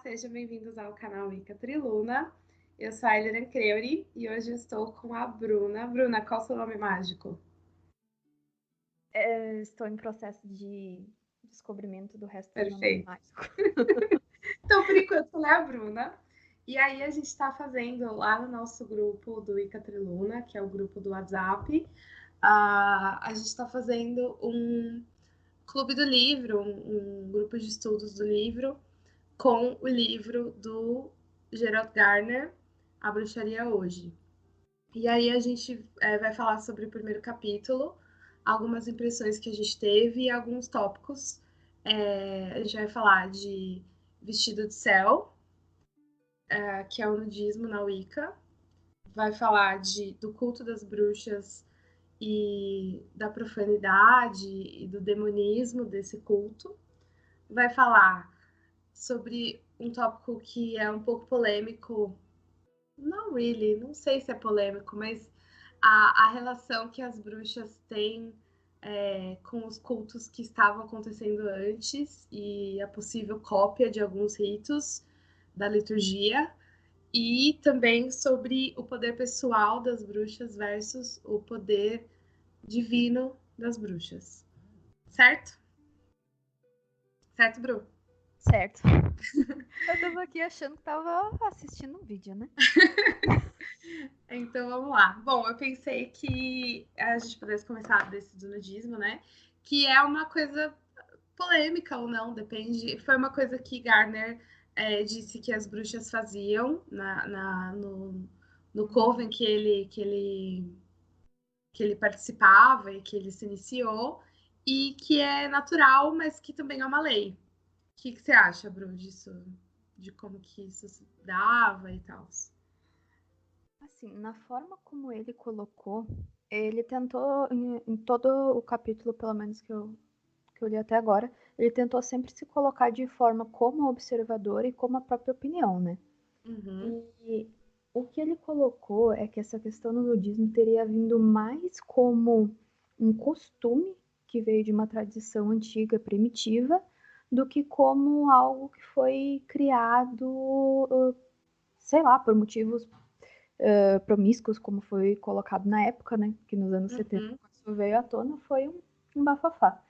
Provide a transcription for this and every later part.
sejam bem-vindos ao canal Wicca Triluna. Eu sou a Eliana Creuri e hoje eu estou com a Bruna. Bruna, qual é o seu nome mágico? Estou em processo de descobrimento do resto do nome Perfeito. mágico. Então, por enquanto, ela é a Bruna. E aí a gente está fazendo lá no nosso grupo do Wicca Triluna, que é o grupo do WhatsApp, a gente está fazendo um clube do livro, um grupo de estudos do livro, com o livro do Gerald Gardner, A Bruxaria Hoje. E aí a gente vai falar sobre o primeiro capítulo, algumas impressões que a gente teve e alguns tópicos. A gente vai falar de vestido de céu, que é o nudismo na Wicca. Vai falar do culto das bruxas e da profanidade e do demonismo desse culto. Vai falar sobre um tópico que é um pouco polêmico. Não really, não sei se é polêmico, mas a relação que as bruxas têm com os cultos que estavam acontecendo antes e a possível cópia de alguns ritos da liturgia, e também sobre o poder pessoal das bruxas versus o poder divino das bruxas. Certo? Certo, Bru? Certo. Eu tava aqui achando que tava assistindo um vídeo, né? Então vamos lá. Bom, eu pensei que a gente pudesse começar desse do nudismo, né? Que é uma coisa polêmica ou não, depende. Foi uma coisa que Gardner disse que as bruxas faziam no coven que ele participava e que ele se iniciou, e que é natural, mas que também é uma lei. O que você acha, Bru, disso? De como que isso se dava e tal? Assim, na forma como ele colocou, ele tentou, em todo o capítulo, pelo menos que eu li até agora, ele tentou sempre se colocar de forma como observador e como a própria opinião, né? Uhum. E o que ele colocou é que essa questão do nudismo teria vindo mais como um costume que veio de uma tradição antiga, primitiva, do que como algo que foi criado, sei lá, por motivos promíscuos, como foi colocado na época, né? Que nos anos 70, quando isso veio à tona, foi um bafafá.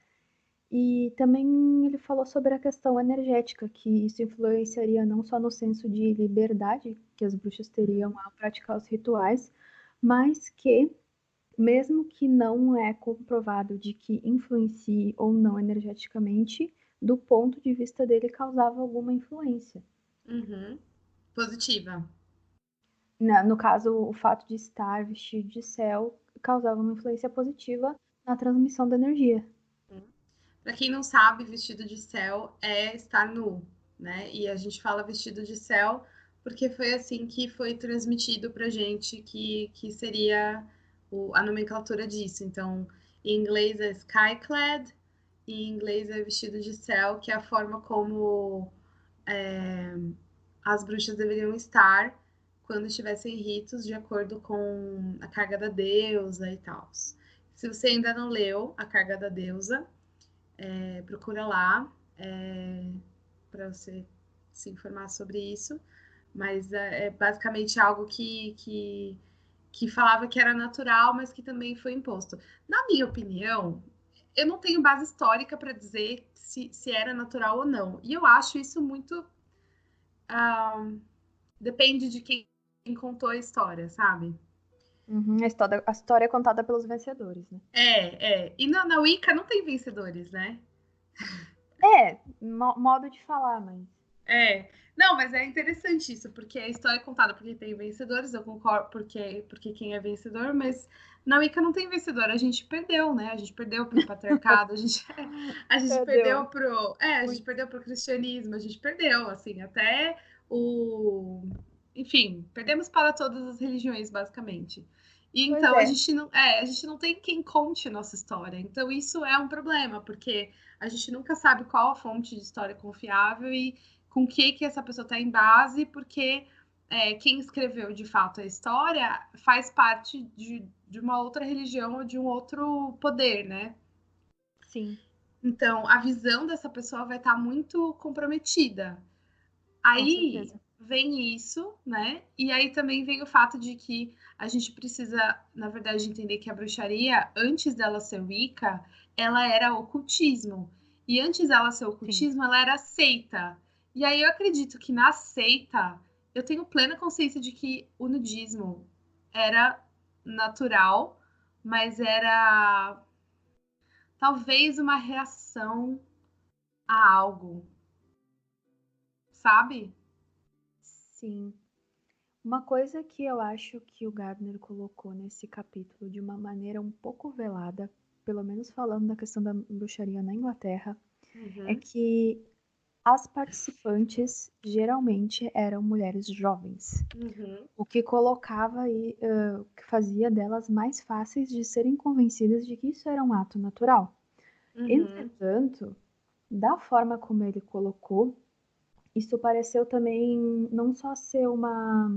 E também ele falou sobre a questão energética, que isso influenciaria não só no senso de liberdade que as bruxas teriam ao praticar os rituais, mas que, mesmo que não é comprovado de que influencie ou não energeticamente, do ponto de vista dele causava alguma influência. Uhum. Positiva. No caso, o fato de estar vestido de céu causava uma influência positiva na transmissão da energia. Para quem não sabe, vestido de céu é estar nu, né? E a gente fala vestido de céu porque foi assim que foi transmitido pra gente que seria a nomenclatura disso. Então, em inglês é skyclad, e em inglês é vestido de céu, que é a forma como as bruxas deveriam estar quando estivessem ritos de acordo com a carga da deusa e tal. Se você ainda não leu A Carga da Deusa, procura lá para você se informar sobre isso. Mas é basicamente algo que falava que era natural, mas que também foi imposto. Na minha opinião, eu não tenho base histórica para dizer se era natural ou não. E eu acho isso muito. Depende de quem contou a história, sabe? Uhum, a história é contada pelos vencedores, né? E na Wicca não tem vencedores, né? Modo de falar, mas... Não, mas é interessante isso, porque a história é contada porque tem vencedores, eu concordo, porque quem é vencedor, mas na Wicca não tem vencedor, a gente perdeu, né? A gente perdeu pro patriarcado, a gente perdeu a gente perdeu pro cristianismo, a gente perdeu, assim, até enfim, perdemos para todas as religiões, basicamente. E então a gente não tem quem conte nossa história. Então isso é um problema, porque a gente nunca sabe qual a fonte de história confiável e com que essa pessoa está em base, porque quem escreveu de fato a história faz parte de uma outra religião ou de um outro poder, né? Sim. Então, a visão dessa pessoa vai estar muito comprometida. Aí vem isso, né? E aí também vem o fato de que a gente precisa, na verdade, entender que a bruxaria, antes dela ser Wicca, ela era ocultismo. E antes dela ser ocultismo, ela era seita. E aí eu acredito que na seita, eu tenho plena consciência de que o nudismo era natural, mas era talvez uma reação a algo, sabe? Sim. Uma coisa que eu acho que o Gardner colocou nesse capítulo de uma maneira um pouco velada, pelo menos falando da questão da bruxaria na Inglaterra, é que as participantes geralmente eram mulheres jovens, o que colocava aí, o que fazia delas mais fáceis de serem convencidas de que isso era um ato natural. Entretanto, da forma como ele colocou, isso pareceu também não só ser uma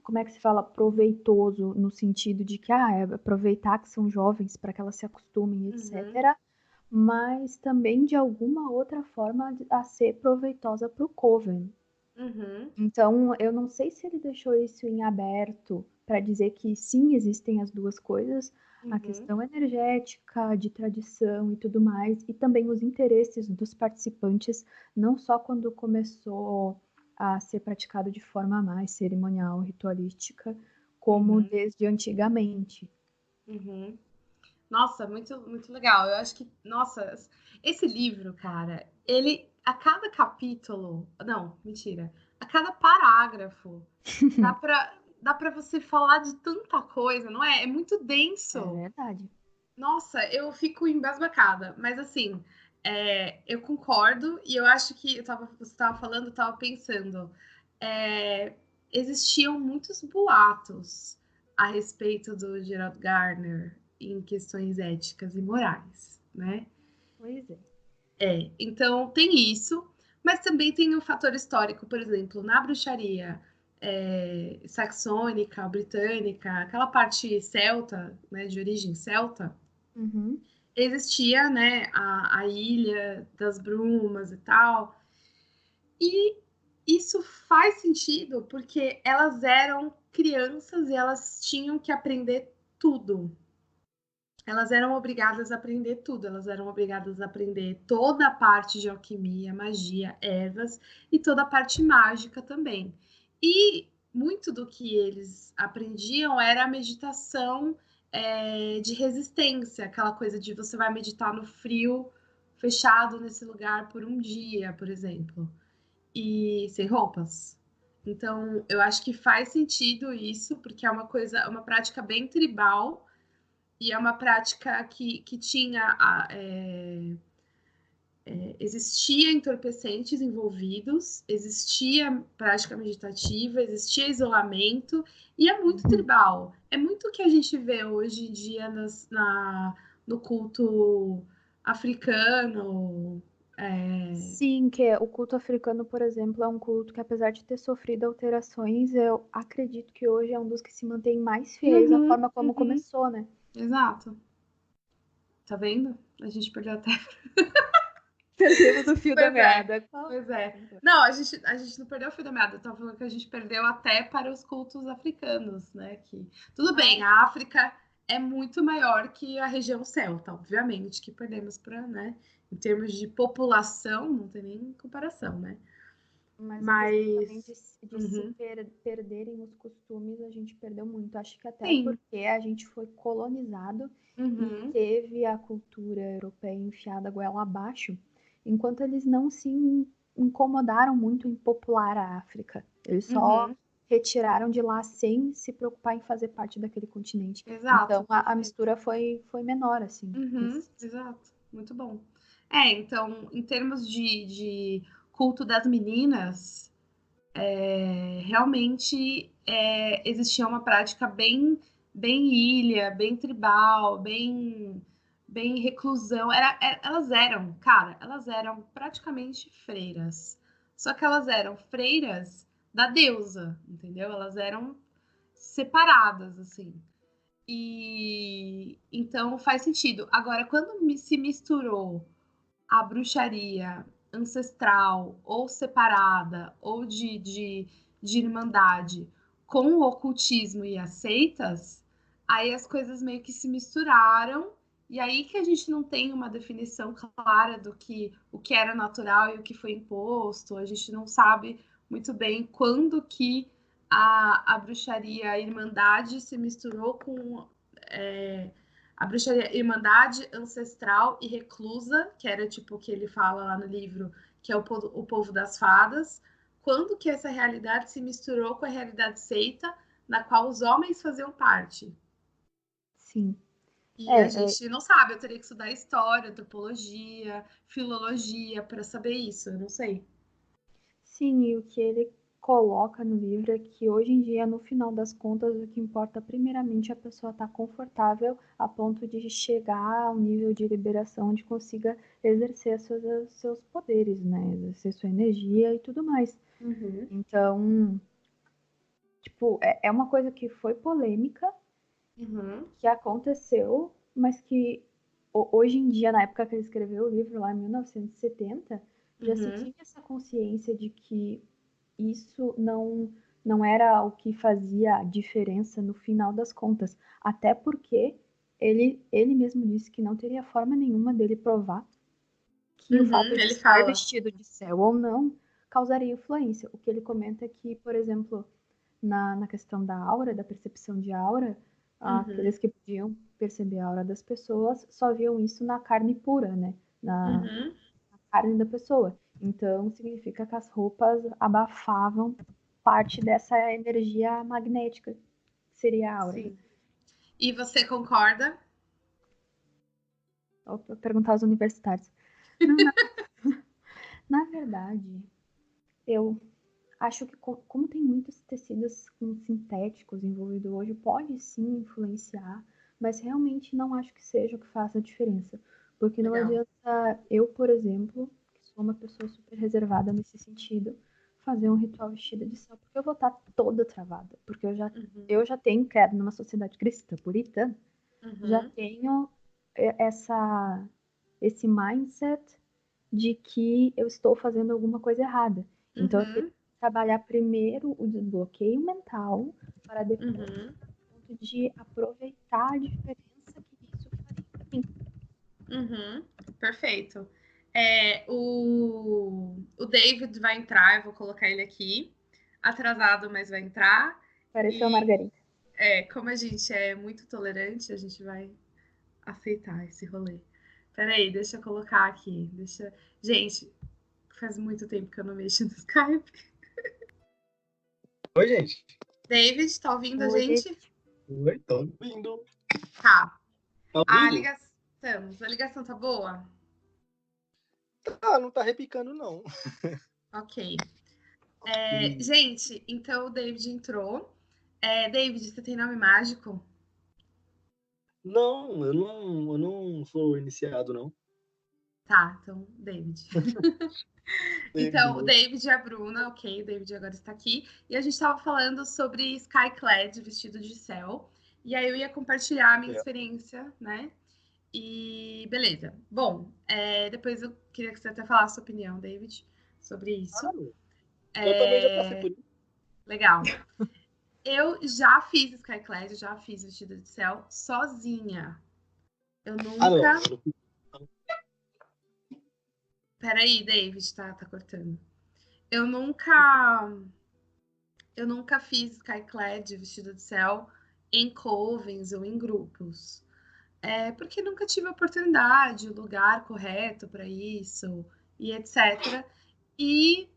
como é que se fala, proveitoso, no sentido de que é aproveitar que são jovens para que elas se acostumem, etc., mas também de alguma outra forma a ser proveitosa para o Coven. Então, eu não sei se ele deixou isso em aberto para dizer que sim, existem as duas coisas, a questão energética, de tradição e tudo mais, e também os interesses dos participantes, não só quando começou a ser praticado de forma mais cerimonial, ritualística, como desde antigamente. Nossa, muito, muito legal. Eu acho que, nossa, esse livro, cara, ele, a cada capítulo, não, mentira, a cada parágrafo, dá pra você falar de tanta coisa, não é? É muito denso. É verdade. Nossa, eu fico embasbacada, mas assim, eu concordo e eu acho que você estava falando, eu estava pensando, existiam muitos boatos a respeito do Gerald Gardner em questões éticas e morais, né? Pois é. Então tem isso, mas também tem um fator histórico, por exemplo, na bruxaria saxônica, britânica, aquela parte celta, né, de origem celta, existia, né, a Ilha das Brumas e tal. E isso faz sentido porque elas eram crianças e elas tinham que aprender tudo. Elas eram obrigadas a aprender tudo, elas eram obrigadas a aprender toda a parte de alquimia, magia, ervas e toda a parte mágica também. E muito do que eles aprendiam era a meditação de resistência, aquela coisa de você vai meditar no frio, fechado nesse lugar por um dia, por exemplo, e sem roupas. Então, eu acho que faz sentido isso, porque é uma prática bem tribal e é uma prática que tinha existia entorpecentes envolvidos, existia prática meditativa, existia isolamento e é muito tribal. É muito o que a gente vê hoje em dia no culto africano. Sim, que o culto africano, por exemplo, é um culto que, apesar de ter sofrido alterações, eu acredito que hoje é um dos que se mantém mais fiéis à forma como começou, né? Exato. Tá vendo? A gente perdeu até. Perdemos o fio da meada. Pois é. Não, a gente não perdeu o fio da meada. Eu tava falando que a gente perdeu até para os cultos africanos, né? Tudo bem, a África é muito maior que a região celta, obviamente, que perdemos para, né? Em termos de população, não tem nem comparação, né? Mas de se perderem os costumes, a gente perdeu muito. Acho que até porque a gente foi colonizado e teve a cultura europeia enfiada goela abaixo, enquanto eles não se incomodaram muito em popular a África. Eles só retiraram de lá sem se preocupar em fazer parte daquele continente. Exato. Então a mistura foi menor, assim. Exato, muito bom. Então, em termos de culto das meninas, realmente existia uma prática bem ilha, bem tribal, bem reclusão. Elas eram praticamente freiras. Só que elas eram freiras da deusa, entendeu? Elas eram separadas, assim. E então faz sentido. Agora, quando se misturou a bruxaria ancestral, ou separada, ou de irmandade, com o ocultismo e as seitas, aí as coisas meio que se misturaram, e aí que a gente não tem uma definição clara do que o que era natural e o que foi imposto, a gente não sabe muito bem quando que a bruxaria a irmandade se misturou com a bruxaria irmandade ancestral e reclusa, que era tipo o que ele fala lá no livro, que é o povo das fadas, quando que essa realidade se misturou com a realidade seita, na qual os homens faziam parte. Sim. E a gente não sabe, eu teria que estudar história, antropologia, filologia para saber isso, eu não sei. Sim, e o que ele coloca no livro é que hoje em dia, no final das contas, o que importa primeiramente é a pessoa estar confortável a ponto de chegar a um nível de liberação onde consiga exercer seus poderes, né? Exercer sua energia e tudo mais. Uhum. Então, tipo, é uma coisa que foi polêmica, que aconteceu, mas que hoje em dia, na época que ele escreveu o livro, lá em 1970, já se tinha essa consciência de que isso não era o que fazia a diferença no final das contas. Até porque ele mesmo disse que não teria forma nenhuma dele provar que o fato de estar vestido de céu ou não causaria influência. O que ele comenta é que, por exemplo, na questão da aura, da percepção de aura, aqueles que podiam perceber a aura das pessoas só viam isso na carne pura, né? Na carne da pessoa. Então, significa que as roupas abafavam parte dessa energia magnética, que seria a aura. Sim. E você concorda? Vou perguntar aos universitários. Não, na verdade, eu acho que como tem muitos tecidos sintéticos envolvidos hoje, pode sim influenciar, mas realmente não acho que seja o que faça a diferença. Porque não adianta eu, por exemplo, que sou uma pessoa super reservada nesse sentido, fazer um ritual vestida de céu, porque eu vou estar toda travada. Porque eu já tenho, criado numa sociedade cristã puritana, já tenho esse mindset de que eu estou fazendo alguma coisa errada. Então, eu tenho que trabalhar primeiro o desbloqueio mental para depois ponto de aproveitar a diferença que isso faria para mim. Perfeito. O David vai entrar, eu vou colocar ele aqui. Atrasado, mas vai entrar. Pareceu a Margarida. Como a gente é muito tolerante, a gente vai aceitar esse rolê. Peraí, deixa eu colocar aqui. Gente, faz muito tempo que eu não mexo no Skype. Oi, gente. David, tá ouvindo a gente? Oi, tô ouvindo. Tá. Tá ouvindo? A ligação tá boa? Não tá repicando, não. Ok. Gente, então o David entrou. David, você tem nome mágico? Não, eu não sou iniciado, não. Tá, então, David. Então, o David e a Bruna, ok, o David agora está aqui. E a gente estava falando sobre Skyclad, vestido de céu. E aí eu ia compartilhar a minha experiência, né? E beleza. Bom, depois eu queria que você até falasse a sua opinião, David, sobre isso. Eu também já passei por isso. Legal. Eu já fiz Skyclad, já fiz vestido de céu sozinha. Eu nunca. Peraí, David, tá cortando. Eu nunca fiz Skyclad, vestido de céu, em covens ou em grupos. Porque nunca tive a oportunidade, o lugar correto para isso, e etc. E,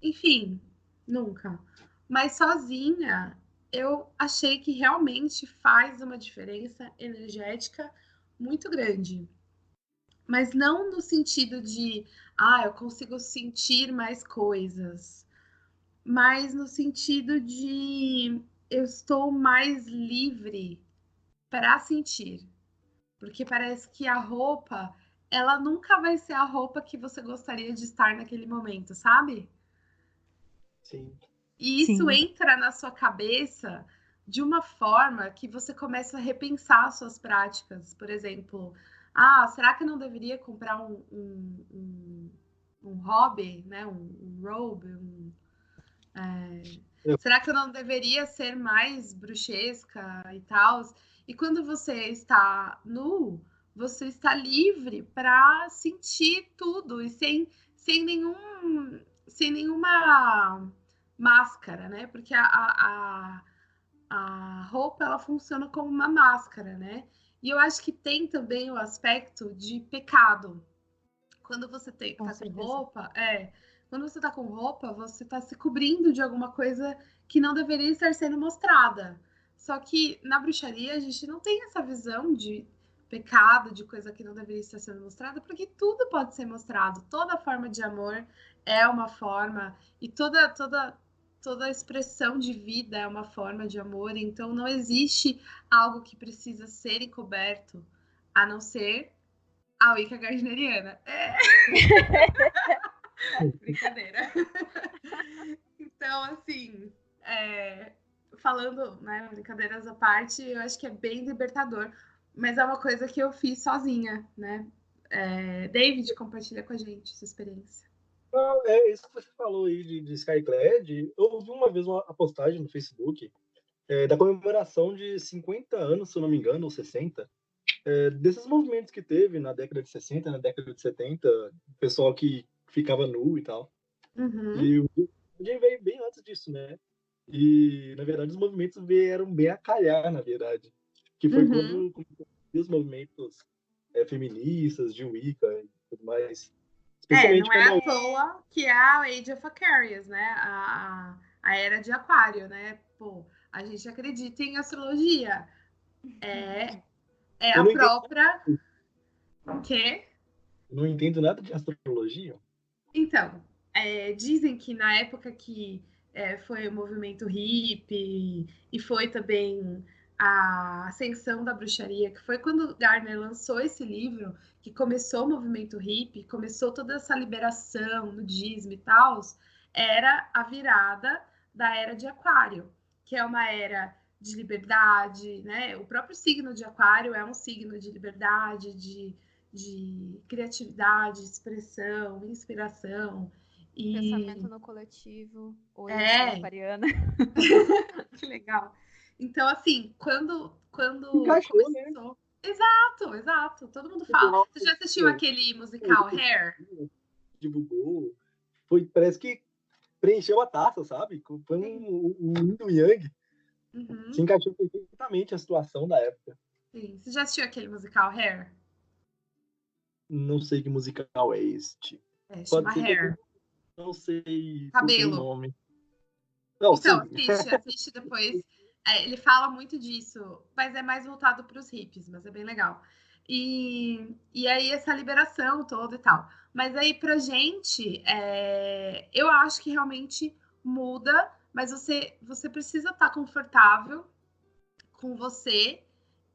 enfim, nunca. Mas sozinha, eu achei que realmente faz uma diferença energética muito grande. Mas não no sentido de, eu consigo sentir mais coisas, mas no sentido de eu estou mais livre para sentir. Porque parece que a roupa, ela nunca vai ser a roupa que você gostaria de estar naquele momento, sabe? Sim. E isso entra na sua cabeça de uma forma que você começa a repensar suas práticas. Por exemplo, será que eu não deveria comprar hobby, né? Um robe, será que eu não deveria ser mais bruxesca e tal? E quando você está nu, você está livre para sentir tudo e sem nenhuma máscara, né? Porque a roupa ela funciona como uma máscara, né? E eu acho que tem também o aspecto de pecado. Quando você tá com roupa, quando você tá com roupa, você tá se cobrindo de alguma coisa que não deveria estar sendo mostrada. Só que na bruxaria a gente não tem essa visão de pecado, de coisa que não deveria estar sendo mostrada, porque tudo pode ser mostrado. Toda forma de amor é uma forma, e toda expressão de vida é uma forma de amor. Então não existe algo que precisa ser encoberto, a não ser a Wicca gardneriana. Brincadeira. Então, assim, falando, né, brincadeiras à parte, eu acho que é bem libertador. Mas é uma coisa que eu fiz sozinha, né? David, compartilha com a gente essa experiência. Não, é isso que você falou aí de Skyclad. Eu vi uma vez uma postagem no Facebook da comemoração de 50 anos, se eu não me engano, ou 60, desses movimentos que teve na década de 60, na década de 70, o pessoal que ficava nu e tal. Uhum. E o Jim veio bem antes disso, né? E, na verdade, os movimentos vieram bem a calhar, na verdade. Que foi quando os movimentos feministas, de Wicca e tudo mais. Especialmente não é quando à toa que é a Age of Aquarius, né? A era de Aquário, né? Pô, a gente acredita em astrologia. É eu a não entendo, própria... Quê? não entendo nada de astrologia. Então, dizem que na época que foi o movimento hippie e foi também a ascensão da bruxaria, que foi quando Gardner lançou esse livro, que começou o movimento hippie, começou toda essa liberação, nudismo e tal, era a virada da era de Aquário, que é uma era de liberdade, né? O próprio signo de Aquário é um signo de liberdade, de criatividade, expressão, inspiração. Pensamento no coletivo. Oi, eu sou É, aquariana. que legal. Então, assim, quando Encaixou, né? começou. Exato. Todo mundo fala. Nossa, Você já assistiu aquele musical Hair? divulgou. Parece que preencheu a taça, sabe? Foi um yin e um yang. Se Uhum, encaixou perfeitamente a situação da época. sim. Você já assistiu aquele musical Hair? Não sei que musical é este. Chama Pode ser que eu Hair. não sei se eu sei o Cabelo. nome. Não, Então, sim. assiste depois. Ele fala muito disso, mas é mais voltado para os hippies, mas é bem legal. E aí, essa liberação toda e tal. Mas aí, pra gente, eu acho que realmente muda, mas você precisa estar confortável com você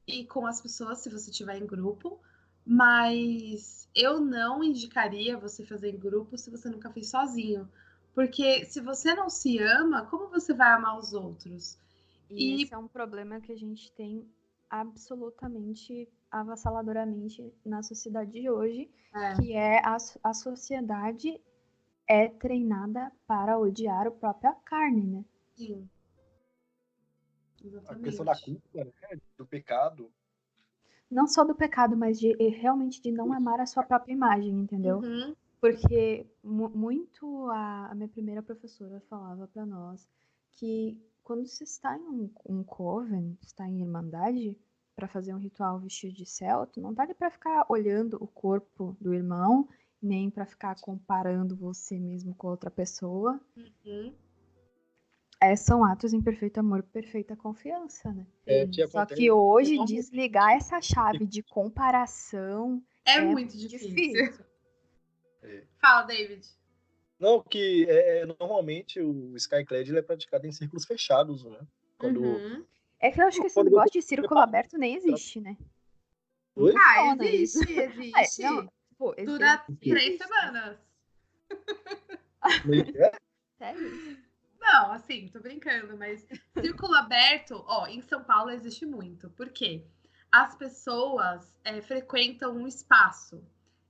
e com as pessoas, se você estiver em grupo. Mas eu não indicaria você fazer em grupo se você nunca fez sozinho. Porque se você não se ama, como você vai amar os outros? E esse é um problema que a gente tem absolutamente, avassaladoramente na sociedade de hoje, que é a sociedade é treinada para odiar a própria carne, né? Sim. Exatamente. A questão da culpa, né? Do pecado. Não só do pecado, mas realmente de não amar a sua própria imagem, entendeu? Uhum. Porque muito a minha primeira professora falava para nós que quando você está em um coven, está em irmandade, para fazer um ritual vestido de celto, não dá para ficar olhando o corpo do irmão, nem para ficar comparando você mesmo com outra pessoa. Uhum. São atos em perfeito amor, perfeita confiança, né? Só que acontece hoje normalmente. desligar essa chave de comparação é muito difícil. Fala, David. Não, que normalmente o Skyclad ele é praticado em círculos fechados, né? Uhum. É que eu acho que esse quando negócio você de círculo aberto nem existe, né? Não Oi? funciona isso. Existe. Não, pô, Dura 3 existe. semanas. Como é que é? Sério? Não, assim, tô brincando, mas círculo aberto, em São Paulo existe muito. Por quê? As pessoas frequentam um espaço.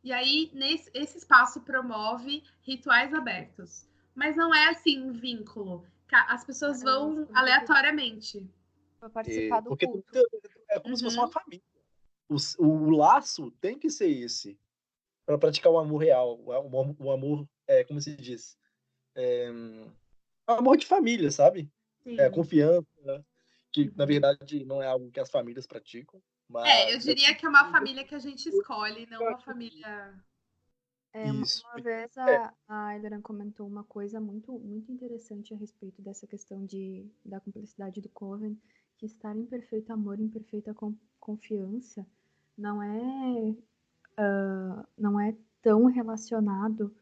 E aí, esse espaço promove rituais abertos. Mas não é assim um vínculo. As pessoas vão aleatoriamente. Pra participar do Porque culto. é como se fosse uma família. O laço tem que ser esse. Para praticar o amor real. O amor, como se diz? Amor de família, sabe? Sim. Confiança, que na verdade não é algo que as famílias praticam. Mas eu diria que é uma família que a gente escolhe, não uma família. Isso. Uma vez a Eliran comentou uma coisa muito, muito interessante a respeito dessa questão da cumplicidade do Coven, que estar em perfeito amor, em perfeita confiança, não é tão relacionado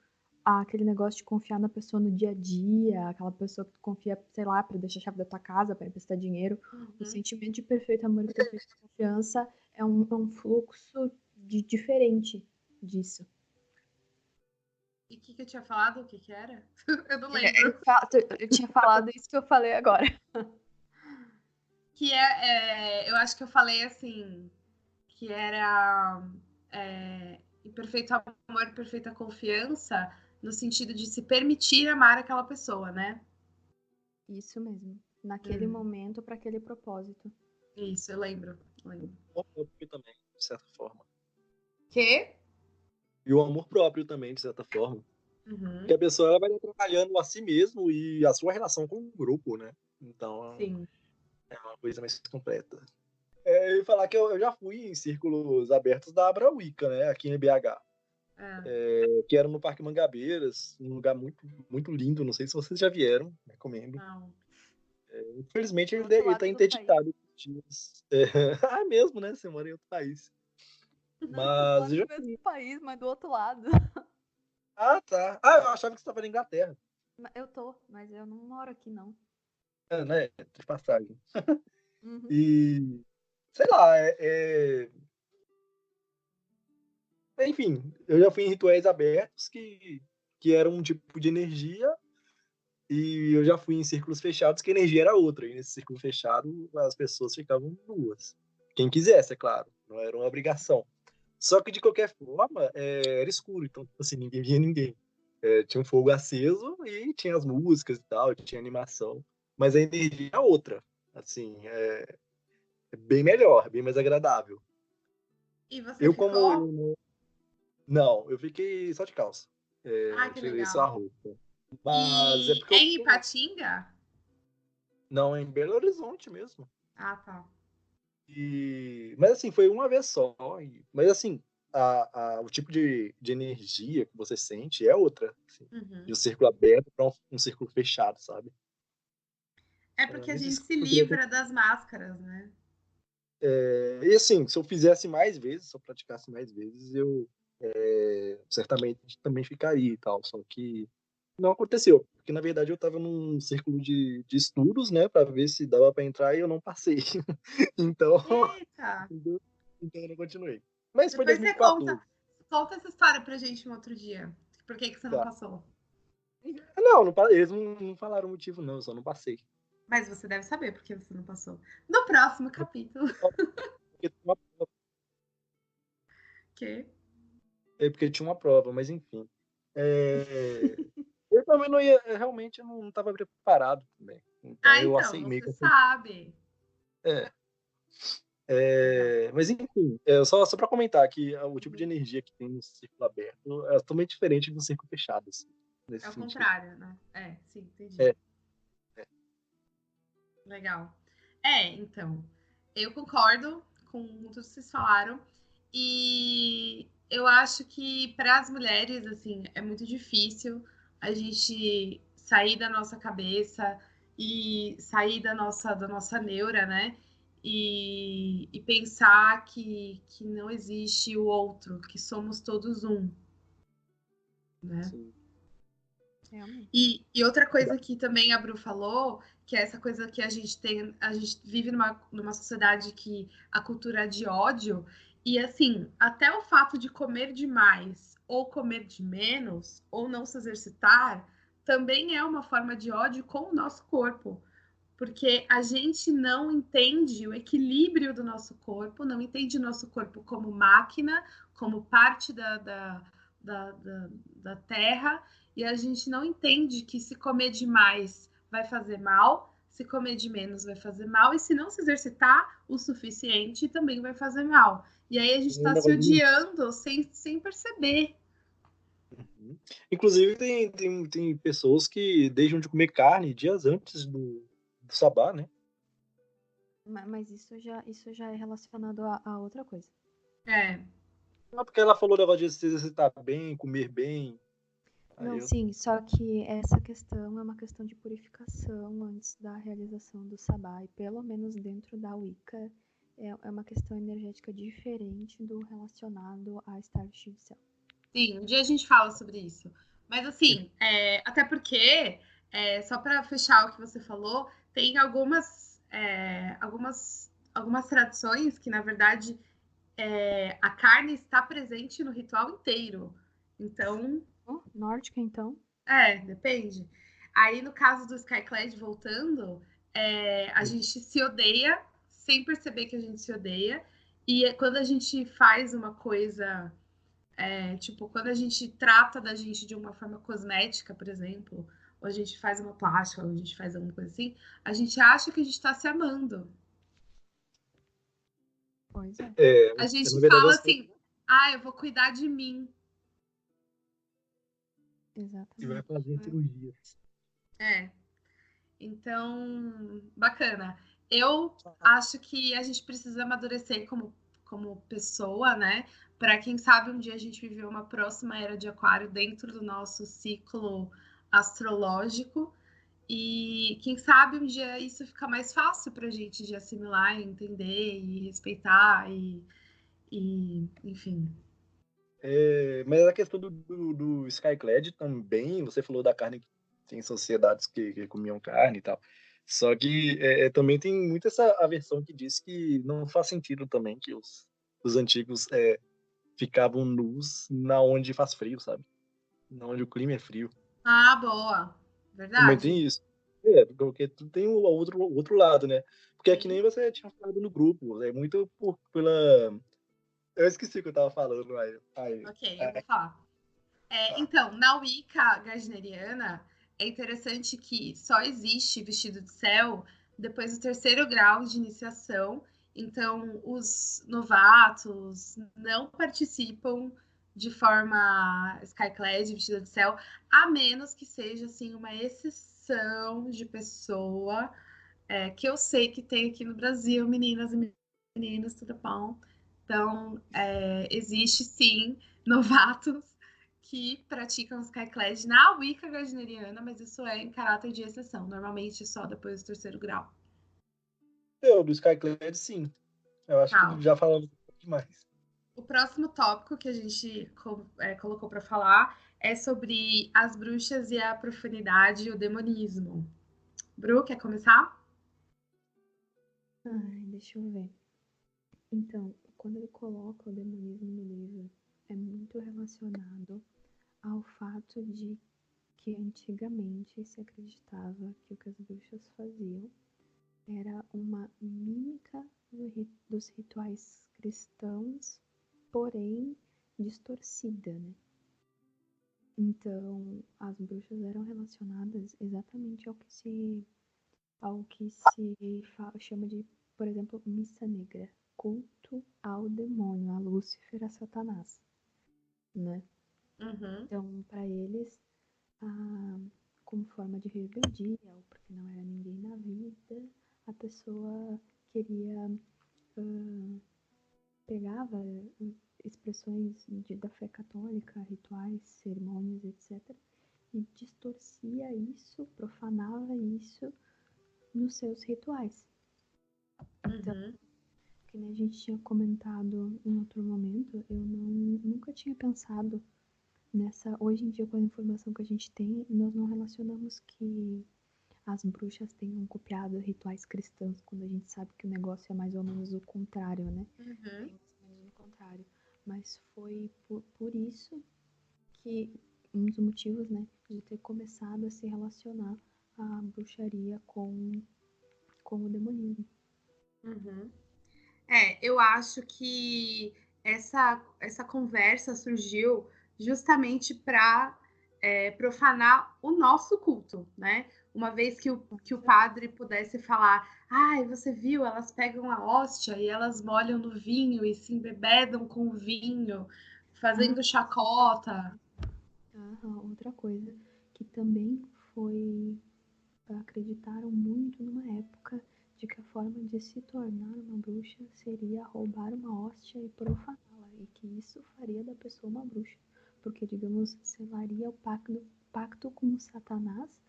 àquele negócio de confiar na pessoa no dia a dia, aquela pessoa que tu confia, sei lá, para deixar a chave da tua casa, para emprestar dinheiro. O sentimento de perfeito amor e perfeita confiança é um fluxo diferente disso. E o que eu tinha falado? O que era? Eu não lembro. Eu tinha falado isso que eu falei agora. Que eu acho que eu falei assim, que era em perfeito amor, perfeita confiança, no sentido de se permitir amar aquela pessoa, né? Isso mesmo. Naquele momento, para aquele propósito. Isso, eu lembro. O amor próprio também, de certa forma. Quê? E o amor próprio também, de certa forma. Porque a pessoa ela vai trabalhando a si mesmo e a sua relação com o grupo, né? Então, sim, é uma coisa mais completa. Eu ia falar que eu já fui em círculos abertos da Abra Wicca, né? Aqui em BH. Que era no Parque Mangabeiras, um lugar muito, muito lindo. Não sei se vocês já vieram, recomendo. Não. Infelizmente, ele está interditado. Ah, mesmo, né? Você mora em outro país. Mas eu já... no mesmo país, mas do outro lado. Ah, tá. Ah, eu achava que você estava na Inglaterra. Eu tô, mas eu não moro aqui, não. Né? De passagem. E, sei lá, enfim, eu já fui em rituais abertos que eram um tipo de energia e eu já fui em círculos fechados que a energia era outra. E nesse círculo fechado, as pessoas ficavam nuas. Quem quisesse, é claro. Não era uma obrigação. Só que, de qualquer forma, era escuro. Então, assim, ninguém via ninguém. Tinha um fogo aceso e tinha as músicas e tal, tinha animação. Mas a energia é outra. Assim, é bem melhor, bem mais agradável. E você ficou? Não, eu fiquei só de calça. Que Tirei legal. só a roupa. Mas é porque em Ipatinga? Não, é em Belo Horizonte mesmo. Ah, tá. Mas assim, foi uma vez só. Mas assim, o tipo de energia que você sente é outra. Assim, de um círculo aberto para um círculo fechado, sabe? É porque a gente se livra das máscaras, né? E assim, se eu fizesse mais vezes, se eu praticasse mais vezes, eu certamente também ficaria e tal. Só que não aconteceu, porque na verdade eu estava num círculo de estudos, né, para ver se dava para entrar e eu não passei. Então, então eu não continuei. Mas foi depois você 2014. conta essa história pra gente um outro dia. Por que você não passou? Não, eles não falaram o motivo, não, eu só não passei. Mas você deve saber por que você não passou. No próximo capítulo. Que? Porque tinha uma prova, mas enfim. Eu também não ia, realmente não estava preparado também. Então eu então, meio você que sabe. Mas enfim, só para comentar que o tipo de energia que tem no círculo aberto é totalmente diferente do círculo fechado. Assim, É o sentido. contrário, né? Sim, entendi. Legal. Então, eu concordo com tudo que vocês falaram. E eu acho que para as mulheres, assim, é muito difícil a gente sair da nossa cabeça e sair da nossa neura, né? E pensar que não existe o outro, que somos todos um, né? Sim. E outra coisa que também a Bru falou, que é essa coisa que a gente vive numa sociedade que a cultura é de ódio, e assim, até o fato de comer demais, ou comer de menos, ou não se exercitar, também é uma forma de ódio com o nosso corpo. porque a gente não entende o equilíbrio do nosso corpo, não entende o nosso corpo como máquina, como parte da terra, e a gente não entende que se comer demais vai fazer mal, se comer de menos vai fazer mal, e se não se exercitar o suficiente também vai fazer mal. E aí a gente está se odiando sem perceber. Uhum. Inclusive, tem pessoas que deixam de comer carne dias antes do sabá, né? Mas isso já é relacionado a outra coisa. É. Não, porque ela falou o negócio de se exercitar bem, comer bem. Não, sim, só que essa questão é uma questão de purificação antes da realização do sabá. E pelo menos dentro da Wicca é uma questão energética diferente do relacionado a estar vestido de céu. Sim, um dia a gente fala sobre isso. Mas assim, até porque, só para fechar o que você falou, tem algumas tradições que, na verdade, a carne está presente no ritual inteiro. Então, Nórdica, então? depende. Aí, no caso do Skyclad, voltando, a gente se odeia sem perceber que a gente se odeia. E quando a gente faz uma coisa, tipo, quando a gente trata da gente de uma forma cosmética, por exemplo, ou a gente faz uma plástica, ou a gente faz alguma coisa assim, a gente acha que a gente está se amando. Pois é. A gente na verdade, fala assim, eu vou cuidar de mim. Exatamente. E vai fazer cirurgia. Então, bacana. Eu acho que a gente precisa amadurecer como pessoa, né? Para quem sabe um dia a gente viver uma próxima era de Aquário dentro do nosso ciclo astrológico. E quem sabe um dia isso fica mais fácil para a gente de assimilar, entender e respeitar enfim. Mas a questão do Skyclad também, você falou da carne, que tem sociedades que comiam carne e tal. Só que também tem muito essa aversão que diz que não faz sentido também que os antigos ficavam nus na onde faz frio, sabe? Na onde o clima é frio. Ah, boa. Também Verdade. tem isso. Porque tu tem o outro lado, né? Porque é que Sim. nem você tinha falado no grupo. É muito pela. Eu esqueci o que eu tava falando. Ok, eu vou falar. Então, na Wicca gagneriana, é interessante que só existe vestido de céu depois do terceiro grau de iniciação. Então, os novatos não participam de forma skyclad, vestido de céu, a menos que seja assim uma exceção de pessoa que eu sei que tem aqui no Brasil, meninas e meninos, tudo bom? Então, existe sim novatos que praticam Skyclad na Wicca gagneriana, mas isso é em caráter de exceção, normalmente só depois do terceiro grau. Do Skyclad, sim. Eu acho que já falamos demais. O próximo tópico que a gente colocou para falar é sobre as bruxas e a profanidade e o demonismo. Bru, quer começar? Deixa eu ver. Então, quando ele coloca o demonismo no livro, é muito relacionado ao fato de que antigamente se acreditava que o que as bruxas faziam era uma mímica dos rituais cristãos, porém distorcida, né? Então, as bruxas eram relacionadas exatamente ao que se chama de, por exemplo, missa negra, culto ao demônio, a Lúcifer, a Satanás, né? Uhum. Então, para eles, como forma de rebeldia, ou porque não era ninguém na vida, a pessoa queria pegava expressões da fé católica, rituais, cerimônias, etc., e distorcia isso, profanava isso nos seus rituais. Então, que nem a gente tinha comentado em outro momento, eu nunca tinha pensado nessa. Hoje em dia, com a informação que a gente tem, nós não relacionamos que as bruxas tenham copiado rituais cristãos, quando a gente sabe que o negócio é mais ou menos o contrário, né? Uhum. É mais ou menos o contrário. Mas foi por isso que um dos motivos, né, de ter começado a se relacionar a bruxaria com como demonismo. Uhum. Eu acho que essa conversa surgiu justamente para profanar o nosso culto, né? Uma vez que o padre pudesse falar, ai, você viu, elas pegam a hóstia e elas molham no vinho e se embebedam com o vinho, fazendo chacota. Outra coisa que também foi, acreditaram muito numa época de que a forma de se tornar uma bruxa seria roubar uma hóstia e profaná-la, e que isso faria da pessoa uma bruxa, porque, digamos, selaria o pacto com Satanás,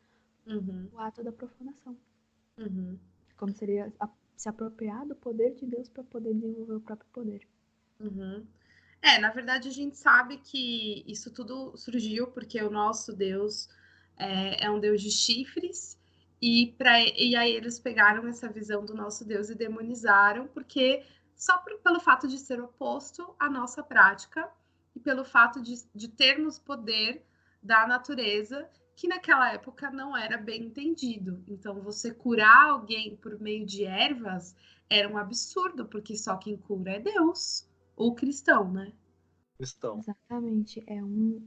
o ato da profanação. Como seria se apropriar do poder de Deus para poder desenvolver o próprio poder. Na verdade, a gente sabe que isso tudo surgiu porque o nosso Deus é um Deus de chifres, e aí eles pegaram essa visão do nosso Deus e demonizaram, porque pelo fato de ser oposto à nossa prática e pelo fato de termos poder da natureza, que naquela época não era bem entendido. Então, você curar alguém por meio de ervas era um absurdo, porque só quem cura é Deus. Ou cristão, né? Cristão. Exatamente. É um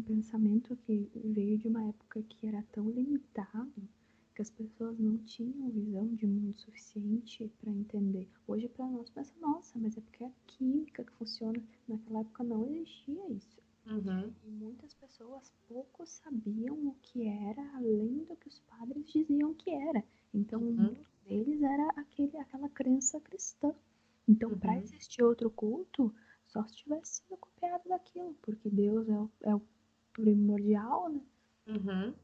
pensamento que veio de uma época que era tão limitado que as pessoas não tinham visão de mundo suficiente para entender. Hoje, para nós, pensa, nossa, mas é porque é a química que funciona. Naquela época não existia isso. E muitas pessoas pouco sabiam o que era, além do que os padres diziam que era. Então, o mundo deles era aquela crença cristã. Então, para existir outro culto, só se tivesse sido copiado daquilo, porque Deus é o primordial, né?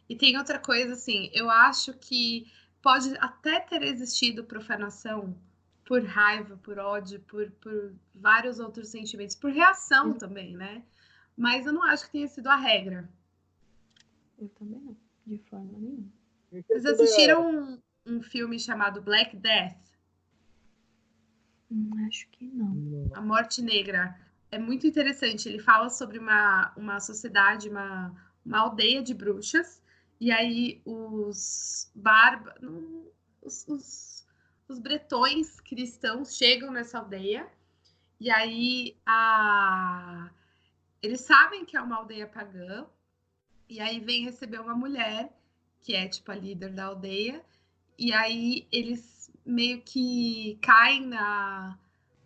E tem outra coisa, assim, eu acho que pode até ter existido profanação por raiva, por ódio, por vários outros sentimentos, por reação também, né? Mas eu não acho que tenha sido a regra. Eu também não, de forma nenhuma. Vocês assistiram um filme chamado Black Death? Acho que não. A Morte Negra. É muito interessante. Ele fala sobre uma sociedade, uma aldeia de bruxas. E aí os bretões cristãos chegam nessa aldeia. E aí eles sabem que é uma aldeia pagã. E aí vem receber uma mulher, que é tipo a líder da aldeia. E aí eles meio que caem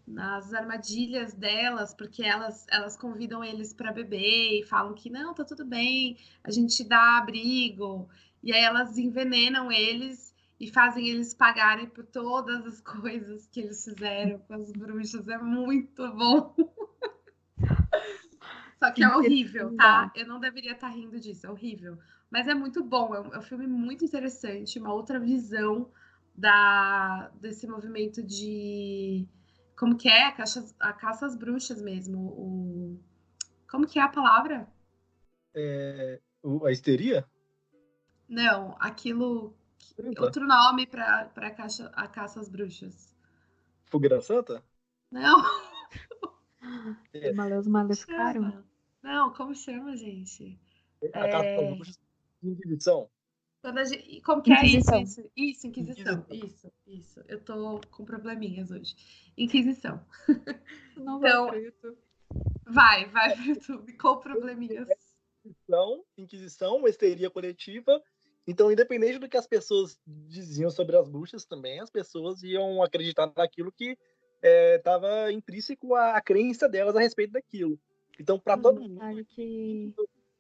nas armadilhas delas, porque elas convidam eles para beber e falam que não, tá tudo bem, a gente dá abrigo. E aí elas envenenam eles e fazem eles pagarem por todas as coisas que eles fizeram com as bruxas. É muito bom. Só que é horrível, tá? Eu não deveria estar rindo disso, é horrível. Mas é muito bom, é um filme muito interessante, uma outra visão desse movimento de... Como que é? A caça às bruxas mesmo. Como que é a palavra? A histeria? Não, aquilo... Outro nome para a caça às bruxas. Fogueira Santa? Não. Maleus Malescarum? Não, como chama, gente? A caça às bruxas de Inquisição. Como que Inquisição. é isso? Isso, Inquisição. Isso. Eu tô com probleminhas hoje. Inquisição. Não então, vai pro YouTube. Vai pro YouTube. Com probleminhas. Inquisição, uma histeria coletiva. Então, independente do que as pessoas diziam sobre as bruxas também, as pessoas iam acreditar naquilo que estava intrínseco à crença delas a respeito daquilo. Então, para todo mundo,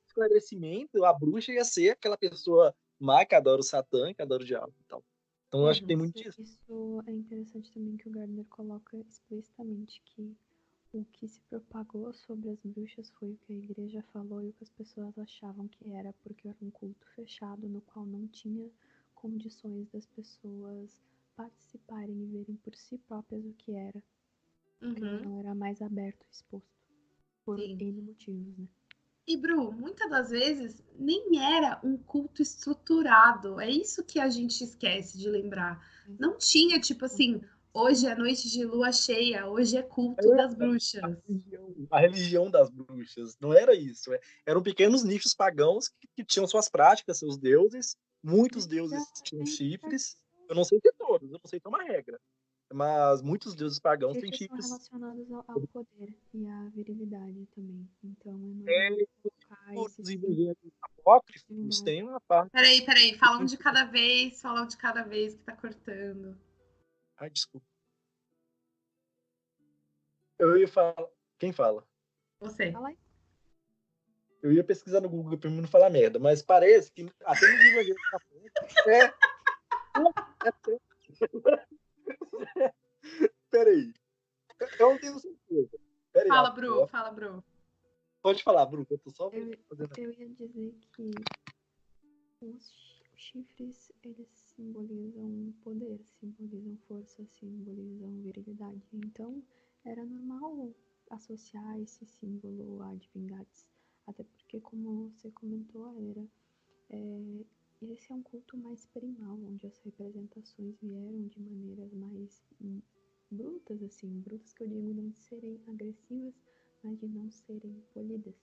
esclarecimento, a bruxa ia ser aquela pessoa má que adora o Satã, que adora o diabo e tal. Então, eu acho que tem muito disso. Isso é interessante também que o Gardner coloca explicitamente que o que se propagou sobre as bruxas foi o que a igreja falou e o que as pessoas achavam que era, porque era um culto fechado no qual não tinha condições das pessoas participarem e verem por si próprias o que era. Porque não era mais aberto e exposto. Por N motivos, né? E, Bru, muitas das vezes nem era um culto estruturado. É isso que a gente esquece de lembrar. Não tinha, tipo assim, hoje é noite de lua cheia, hoje é culto das bruxas. A religião das bruxas. Não era isso. Eram pequenos nichos pagãos que tinham suas práticas, seus deuses, Muitos deuses tinham chifres. Eu não sei se todos, eu não sei se é uma regra. Mas muitos deuses pagãos têm Chifres são chifres. relacionados ao poder e à virilidade também. Então é É, normal colocar os esses evangelhos apócrifos símbolos. têm uma parte. Peraí, falam de cada vez, que tá cortando. Ai, desculpa. Eu ia falar. Quem fala? Você. Fala aí. Eu ia pesquisar no Google pra mim não falar merda, mas parece que até nos evangelhos apócrifos é. Peraí. Eu não tenho certeza. Peraí, Fala, Bru. pode falar, Bruno. Eu tô só fazendo. Eu ia dizer que os chifres, eles simbolizam poder, simbolizam força, simbolizam virilidade. Então, era normal associar esse símbolo a divindades. Até porque, como você comentou, esse é um culto mais primal, onde as representações vieram de maneiras mais brutas, assim, brutas que eu digo não de serem agressivas, mas de não serem polidas.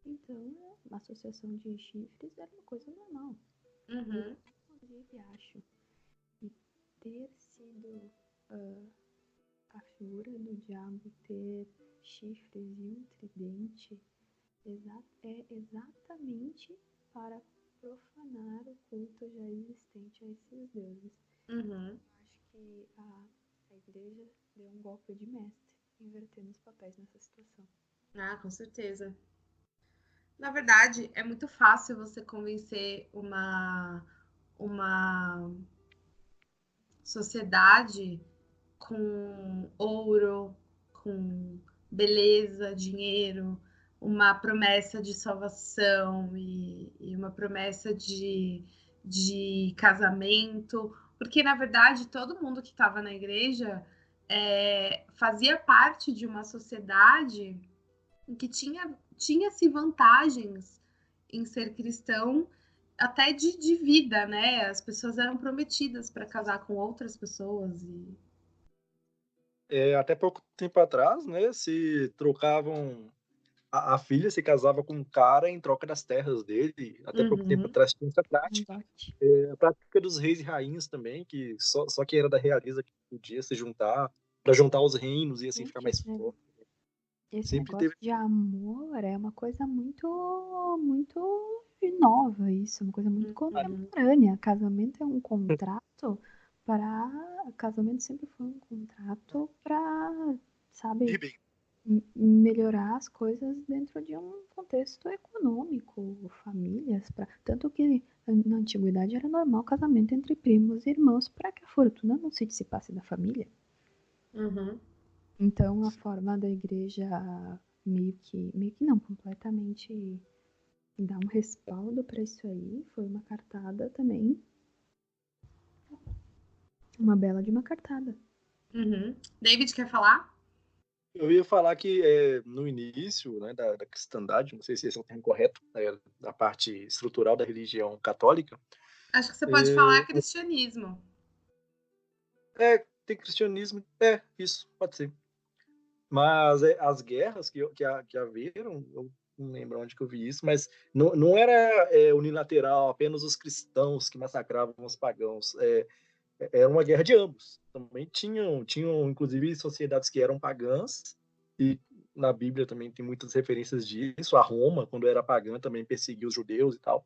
Então, a associação de chifres era uma coisa normal. Uhum. Inclusive, acho que ter sido a figura do diabo ter chifres e um tridente é exatamente para profanar o culto já existente a esses deuses. Uhum. Acho que a igreja deu um golpe de mestre, invertendo os papéis nessa situação. Ah, com certeza. Na verdade, é muito fácil você convencer uma sociedade com ouro, com beleza, dinheiro, uma promessa de salvação e uma promessa de casamento, porque na verdade todo mundo que estava na igreja fazia parte de uma sociedade em que tinha-se vantagens em ser cristão até de vida, né? As pessoas eram prometidas para casar com outras pessoas e Até pouco tempo atrás, né, se trocavam. A filha se casava com um cara em troca das terras dele. Até pouco tempo Uhum. atrás tinha essa Um prática. dote. A prática dos reis e rainhas também, que só quem era da realeza que podia se juntar, para juntar os reinos e assim ficar Gente, mais forte. esse Sempre negócio teve. de amor é uma coisa muito nova, isso, uma coisa muito Uhum. contemporânea. Casamento é um contrato para. Casamento sempre foi um contrato para, sabe, melhorar as coisas dentro de um contexto econômico, famílias, tanto que na antiguidade era normal casamento entre primos e irmãos para que a fortuna não se dissipasse da família. Uhum. Então a forma da igreja meio que não, completamente dar um respaldo para isso aí foi uma cartada também, uma bela de uma cartada. Uhum. David quer falar? Eu ia falar que no início, né, da cristandade, não sei se esse é o termo correto, da parte estrutural da religião católica, Acho que você pode falar cristianismo. tem cristianismo, isso, pode ser. Mas as guerras que haveram, eu não lembro onde que eu vi isso, mas não era unilateral, apenas os cristãos que massacravam os pagãos. Era uma guerra de ambos. Também tinham, inclusive, sociedades que eram pagãs, e na Bíblia também tem muitas referências disso. A Roma, quando era pagã, também perseguia os judeus e tal.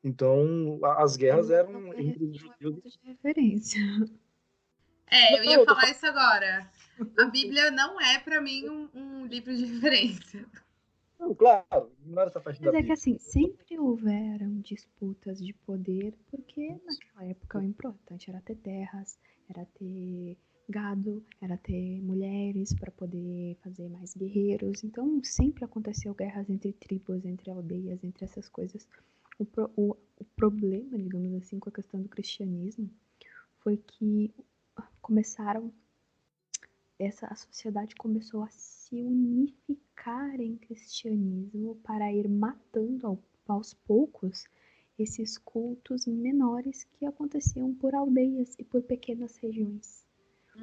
Então, as guerras eram entre os Não é judeus. ponto de referência. Eu Não, ia eu tô falar falando. isso agora. A Bíblia não é para mim um livro de referência. Não, claro, ignora essa parte da Mas é que Bíblia. assim, sempre houveram disputas de poder, porque naquela época o importante era ter terras, era ter gado, era ter mulheres para poder fazer mais guerreiros. Então sempre aconteceu guerras entre tribos, entre aldeias, entre essas coisas. O problema, digamos assim, com a questão do cristianismo foi que a sociedade começou a se unificar em cristianismo para ir matando aos poucos esses cultos menores que aconteciam por aldeias e por pequenas regiões.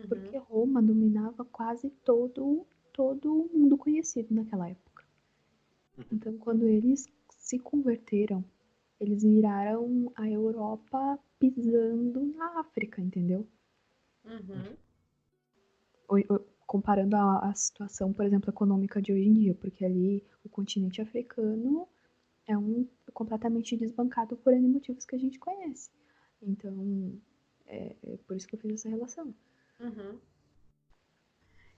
Porque Uhum. Roma dominava quase todo o mundo conhecido naquela época. Então, quando eles se converteram eles viraram a Europa pisando na África, entendeu? Uhum. Comparando a situação, por exemplo, econômica de hoje em dia, porque ali o continente africano é completamente desbancado por N motivos que a gente conhece. Então, é por isso que eu fiz essa relação. Uhum.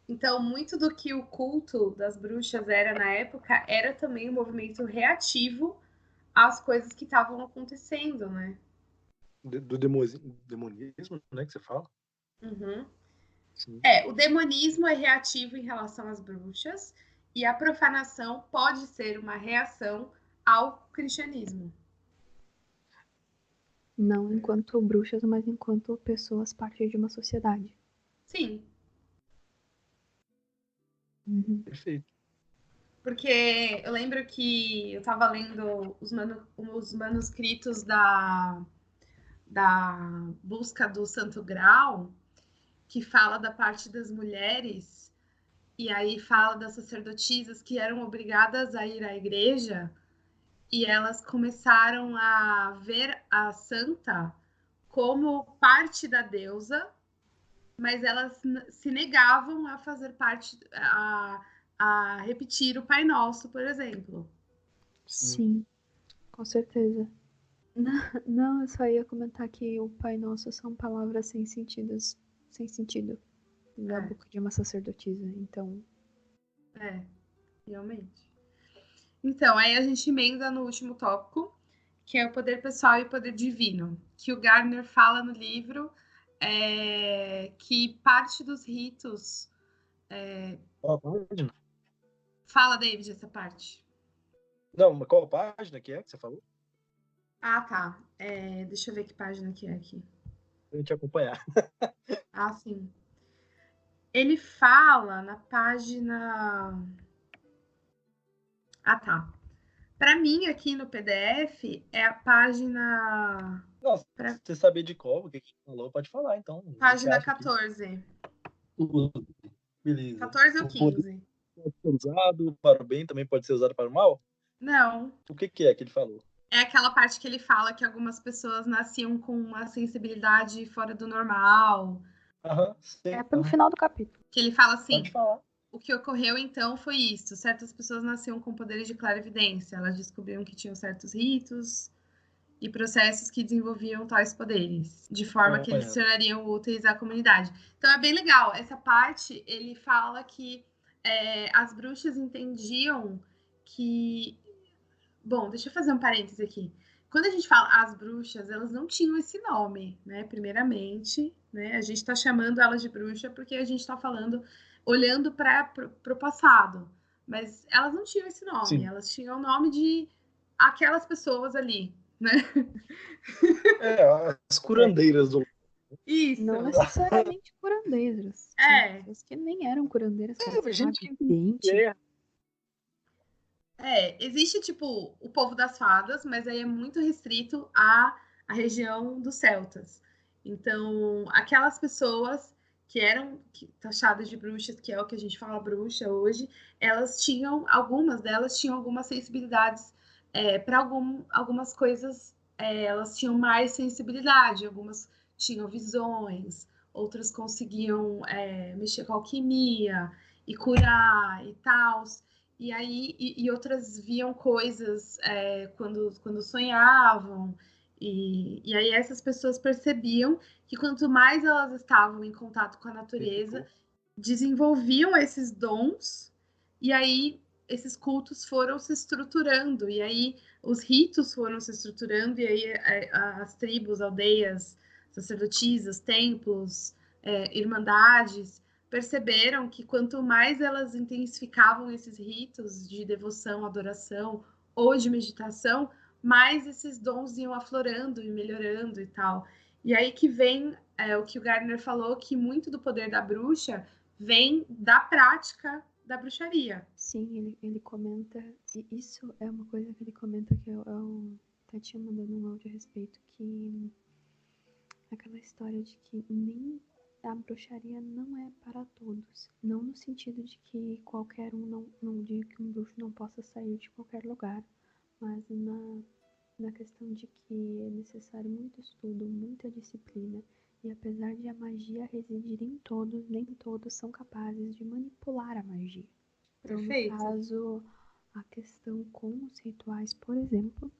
Então, muito do que o culto das bruxas era na época era também um movimento reativo às coisas que estavam acontecendo, né? Do demonismo, né, que você fala? Uhum. Sim. O demonismo é reativo em relação às bruxas e a profanação pode ser uma reação ao cristianismo. Não enquanto bruxas, mas enquanto pessoas parte de uma sociedade. Sim. Uhum. Perfeito. Porque eu lembro que eu estava lendo os manuscritos da busca do Santo Graal, que fala da parte das mulheres, e aí fala das sacerdotisas que eram obrigadas a ir à igreja, e elas começaram a ver a santa como parte da deusa, mas elas se negavam a fazer parte, a repetir o Pai Nosso, por exemplo. Sim, com certeza. Não, eu só ia comentar que o Pai Nosso são palavras sem sentido, da boca de uma sacerdotisa, então... Realmente. Então, aí a gente emenda no último tópico, que é o poder pessoal e o poder divino, que o Gardner fala no livro que parte dos ritos... Qual página? Fala, David, essa parte. Não, mas qual página que você falou? Ah, tá. Deixa eu ver que página que é aqui. Pra gente acompanhar. Ah, sim. Ele fala na página... Ah, tá. Para mim, aqui no PDF, é a página... Não, se você saber de qual, o que falou, pode falar, então. A gente Página acha aqui. 14. Beleza. 14 ou O poder 15? pode ser usado para o bem, também pode ser usado para o mal? Não. O que é que ele falou? É aquela parte que ele fala que algumas pessoas nasciam com uma sensibilidade fora do normal. Aham, É sim. pelo final do capítulo. Que ele fala Pode assim: falar. o que ocorreu então foi isso. Certas pessoas nasciam com poderes de clarividência. Elas descobriam que tinham certos ritos e processos que desenvolviam tais poderes, de forma que eles se tornariam úteis à comunidade. Então é bem legal. Essa parte, ele fala que as bruxas entendiam que... Bom, deixa eu fazer um parêntese aqui. Quando a gente fala as bruxas, elas não tinham esse nome, né? Primeiramente, né? A gente está chamando elas de bruxa porque a gente está falando, olhando para o passado. Mas elas não tinham esse nome, Sim. elas tinham o nome de aquelas pessoas ali, né? As curandeiras do... Isso. Não necessariamente curandeiras. Tinha pessoas que nem eram curandeiras, que eram gente que vidente. Existe, tipo, o povo das fadas, mas aí é muito restrito à região dos celtas. Então, aquelas pessoas que eram taxadas de bruxas, que é o que a gente fala bruxa hoje, algumas delas tinham algumas sensibilidades para algumas coisas, elas tinham mais sensibilidade, algumas tinham visões, outras conseguiam mexer com alquimia e curar e tal. E aí, e outras viam coisas quando sonhavam. E aí essas pessoas percebiam que quanto mais elas estavam em contato com a natureza, desenvolviam esses dons, e aí esses cultos foram se estruturando, e aí os ritos foram se estruturando, e aí as tribos, aldeias, sacerdotisas, templos, irmandades, perceberam que quanto mais elas intensificavam esses ritos de devoção, adoração ou de meditação, mais esses dons iam aflorando e melhorando e tal. E aí que vem o que o Gardner falou, que muito do poder da bruxa vem da prática da bruxaria. Sim, ele comenta, e isso é uma coisa que ele comenta que eu até tinha mandado um áudio a respeito, que aquela história de que nem a bruxaria não é para todos. Não no sentido de que qualquer um não diga que um bruxo não possa sair de qualquer lugar, mas na questão de que é necessário muito estudo, muita disciplina, e apesar de a magia residir em todos, nem todos são capazes de manipular a magia. Então, no Perfeito. caso, a questão com os rituais, por exemplo,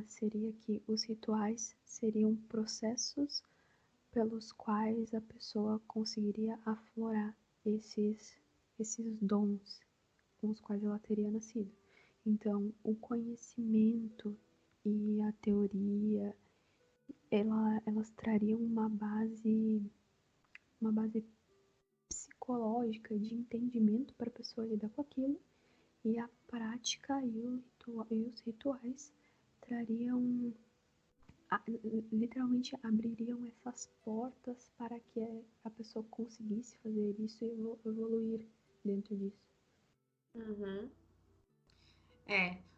seria que os rituais seriam processos pelos quais a pessoa conseguiria aflorar esses dons com os quais ela teria nascido. Então, o conhecimento e a teoria, elas trariam uma base psicológica de entendimento para a pessoa lidar com aquilo, e a prática e os rituais trariam, literalmente abririam essas portas para que a pessoa conseguisse fazer isso e evoluir dentro disso. Uhum.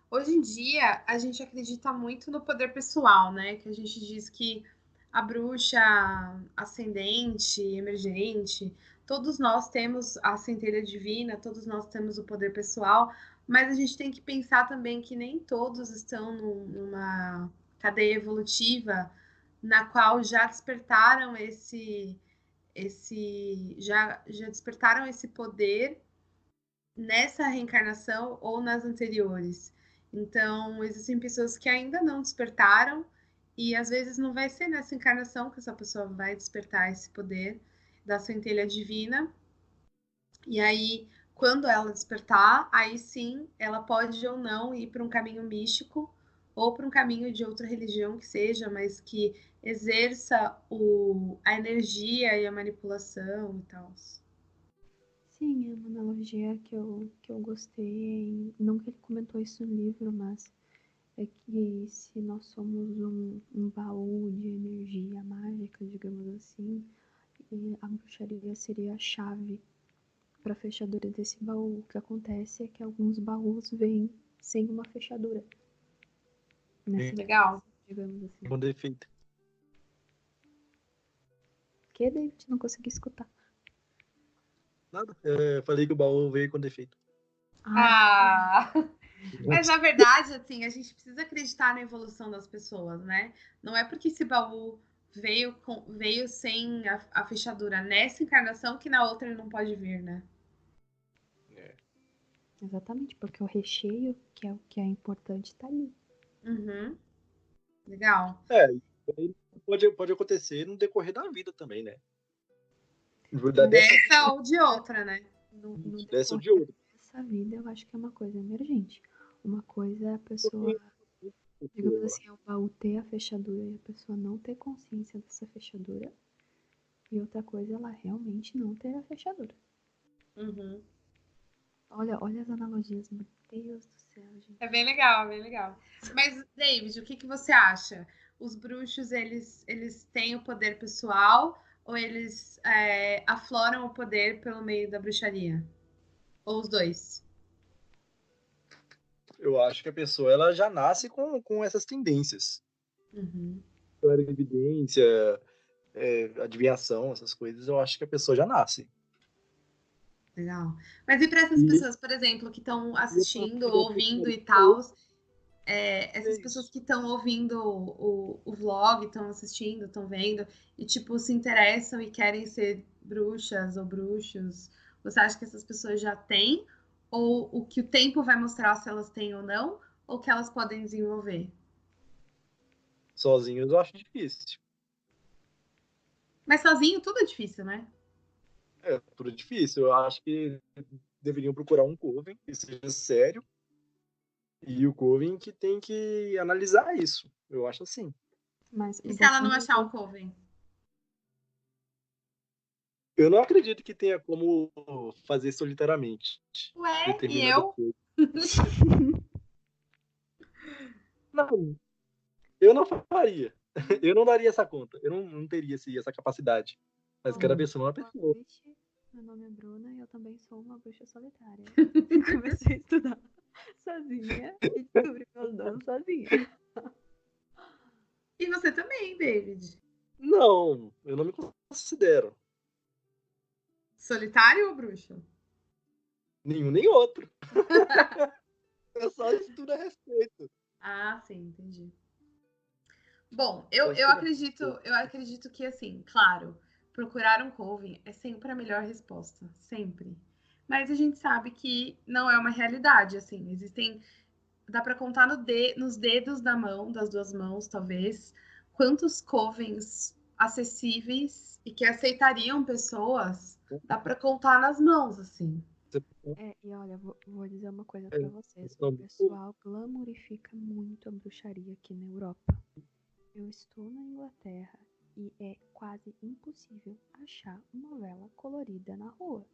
Hoje em dia, a gente acredita muito no poder pessoal, né? Que a gente diz que a bruxa ascendente, emergente, todos nós temos a centelha divina, todos nós temos o poder pessoal, mas a gente tem que pensar também que nem todos estão numa cadeia evolutiva na qual já despertaram já despertaram esse poder nessa reencarnação ou nas anteriores. Então, existem pessoas que ainda não despertaram, e às vezes não vai ser nessa encarnação que essa pessoa vai despertar esse poder da centelha divina. E aí, quando ela despertar, aí sim ela pode ou não ir para um caminho místico ou para um caminho de outra religião que seja, mas que exerça a energia e a manipulação e tal. Sim, é uma analogia que eu gostei. Não que ele comentou isso no livro, mas é que se nós somos um baú de energia mágica, digamos assim, e a bruxaria seria a chave para a fechadura desse baú. O que acontece é que alguns baús vêm sem uma fechadura. Legal. Digamos assim. Com defeito. Que, David? Não consegui escutar. Nada. Falei que o baú veio com defeito. Mas na verdade, assim, a gente precisa acreditar na evolução das pessoas, né? Não é porque esse baú veio sem a fechadura nessa encarnação que na outra ele não pode vir, né? Exatamente, porque o recheio, que é o que é importante, tá ali. Uhum. Legal. Pode acontecer no decorrer da vida também, né? Dessa ou de outra, né? No Dessa ou decorrer de outra. dessa vida, eu acho que é uma coisa emergente. Uma coisa é a pessoa, digamos assim, o baú ter a fechadura e a pessoa não ter consciência dessa fechadura. E outra coisa é ela realmente não ter a fechadura. Uhum. Olha as analogias, meu Deus do céu, gente. É bem legal, bem legal. Mas, David, o que você acha? Os bruxos, eles têm o poder pessoal ou eles afloram o poder pelo meio da bruxaria? Ou os dois? Eu acho que a pessoa ela já nasce com essas tendências. Uhum. Evidência, adivinhação, essas coisas, eu acho que a pessoa já nasce. Legal. Mas e para essas pessoas, por exemplo, que estão assistindo, ouvindo e tal, essas pessoas que estão ouvindo o vlog, estão assistindo, estão vendo, e tipo, se interessam e querem ser bruxas ou bruxos, você acha que essas pessoas já têm? Ou o que o tempo vai mostrar se elas têm ou não? Ou que elas podem desenvolver? Sozinhos eu acho difícil. Mas sozinho tudo é difícil, né? Tudo difícil. Eu acho que deveriam procurar um coven que seja sério e o coven que tem que analisar isso. Eu acho assim. Mas E se ela não achar o coven? Eu não acredito que tenha como fazer solitariamente. Ué, e eu? Não, eu não faria. Eu não daria essa conta. Eu não teria essa capacidade. Mas cada pessoa é uma pessoa. Meu nome é Bruna e eu também sou uma bruxa solitária. Comecei a estudar sozinha e descobri meus dons sozinha. E você também, David? Não, eu não me considero. Solitário ou bruxo? Nenhum nem outro. Eu só estudo a respeito. Ah, sim, entendi. Bom, eu, Pode eu pegar. acredito, eu acredito que, assim, claro, procurar um coven é sempre a melhor resposta, sempre. Mas a gente sabe que não é uma realidade, assim, dá para contar nos dedos da mão, das duas mãos, talvez, quantos covens acessíveis e que aceitariam pessoas, dá para contar nas mãos, assim. E olha, vou dizer uma coisa É, pra vocês. O questão do- pessoal glamorifica muito a bruxaria aqui na Europa. Eu estou na Inglaterra e é quase impossível achar uma vela colorida na rua.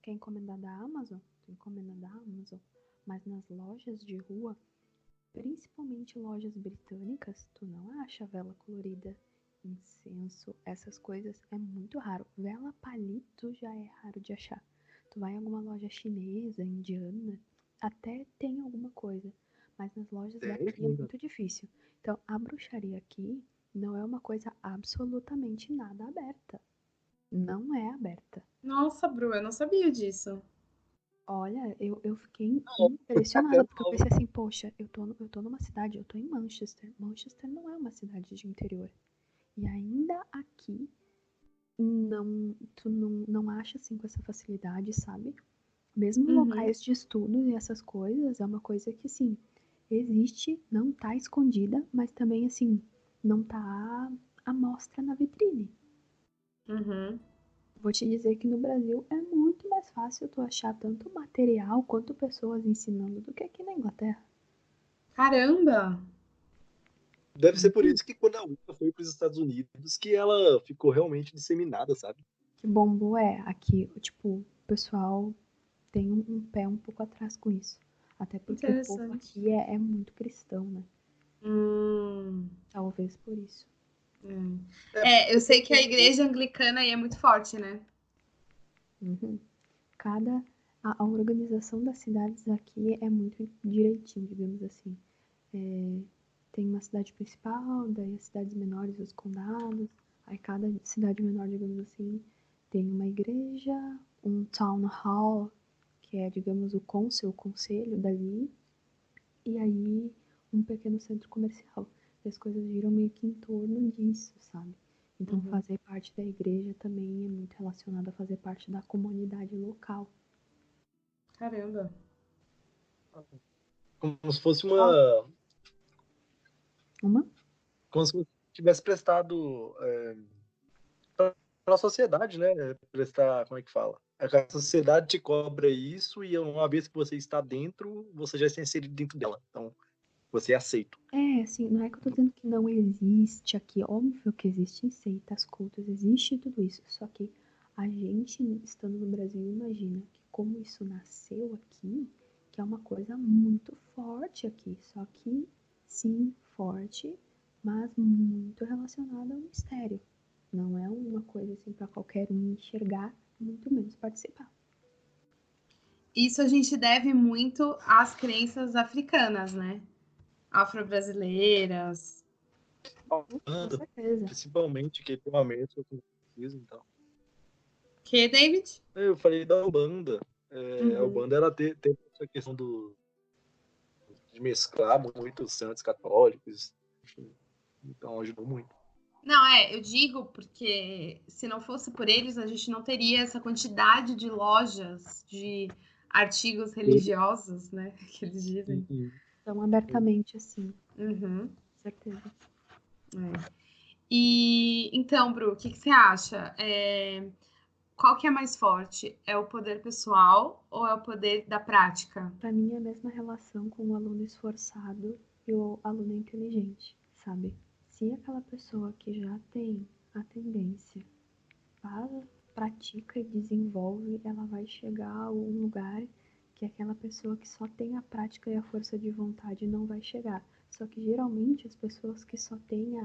Quer encomendar da Amazon? Tu encomenda da Amazon. Mas nas lojas de rua, principalmente lojas britânicas, tu não acha vela colorida, incenso, essas coisas é muito raro. Vela palito já é raro de achar. Tu vai em alguma loja chinesa, indiana, até tem alguma coisa, mas nas lojas Tem, daqui é muito difícil. Então, a bruxaria aqui não é uma coisa absolutamente nada aberta. Não é aberta. Nossa, Bru, eu não sabia disso. Olha, eu fiquei até impressionada, porque eu não. pensei assim, poxa, eu tô numa cidade, eu tô em Manchester. Manchester não é uma cidade de interior. E ainda aqui, tu não acha assim com essa facilidade, sabe? Mesmo Uhum. locais de estudo e essas coisas, é uma coisa que, assim, existe, não tá escondida, mas também, assim, não tá à mostra na vitrine. Uhum. Vou te dizer que no Brasil é muito mais fácil tu achar tanto material quanto pessoas ensinando do que aqui na Inglaterra. Caramba! Deve ser por Uhum. isso que quando a Wicca foi para os Estados Unidos, que ela ficou realmente disseminada, sabe? Que bombou é aqui, tipo, o pessoal tem um pé um pouco atrás com isso. Até porque o povo Interessante. aqui é muito cristão, né? Hum, Talvez por isso. eu sei que a Porque igreja anglicana aí é muito forte, né? Uhum. Cada a organização das cidades aqui é muito direitinho, digamos assim. É, tem uma cidade principal, daí as cidades menores, os condados. Aí cada cidade menor, digamos assim, tem uma igreja, um town hall, que é, digamos, o conselho dali, e aí um pequeno centro comercial. E as coisas giram meio que em torno disso, sabe? Então Uhum. fazer parte da igreja também é muito relacionado a fazer parte da comunidade local. Caramba. como se fosse Ó, uma. uma? Como se você tivesse prestado para a sociedade, né? Prestar, como é que fala? A sociedade te cobra isso e uma vez que você está dentro, você já está inserido dentro dela. Então, você é aceito. É, assim, não é que eu tô dizendo que não existe aqui. Óbvio que existem seitas, cultos, existe tudo isso. Só que a gente, estando no Brasil, imagina que como isso nasceu aqui, que é uma coisa muito forte aqui. Só que, sim, forte, mas muito relacionada ao mistério. Não é uma coisa assim para qualquer um enxergar, muito menos participar. Isso a gente deve muito às crenças africanas, né? Afro-brasileiras. Com Banda, certeza. principalmente, que tem uma mesa com pesquisa, então. Que, David? Eu falei da Ubanda. A Uhum. Ubanda ela teve essa questão de mesclar muitos santos católicos, enfim. Então ajudou muito. Não, eu digo porque se não fosse por eles, a gente não teria essa quantidade de lojas de artigos religiosos, né? Que eles dizem. E Tão abertamente assim, Uhum. com certeza. E então, Bru, o que você acha? Qual que é mais forte? É o poder pessoal ou é o poder da prática? Para mim é a mesma relação com o aluno esforçado e o aluno inteligente, sabe? Se aquela pessoa que já tem a tendência faz, pratica e desenvolve, ela vai chegar a um lugar que aquela pessoa que só tem a prática e a força de vontade não vai chegar. Só que geralmente as pessoas que só têm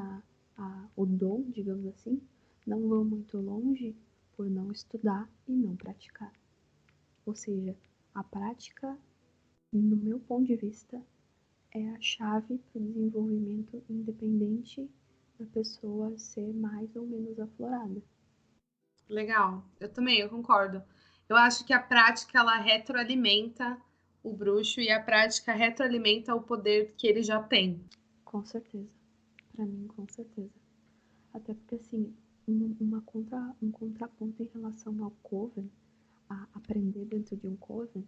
o dom, digamos assim, não vão muito longe por não estudar e não praticar. Ou seja, a prática, no meu ponto de vista, é a chave para o desenvolvimento independente da pessoa ser mais ou menos aflorada. Legal, eu também, eu concordo. Eu acho que a prática ela retroalimenta o bruxo e a prática retroalimenta o poder que ele já tem. Com certeza. Pra mim, com certeza. Até porque, assim, um contraponto em relação ao Coven, a aprender dentro de um Coven,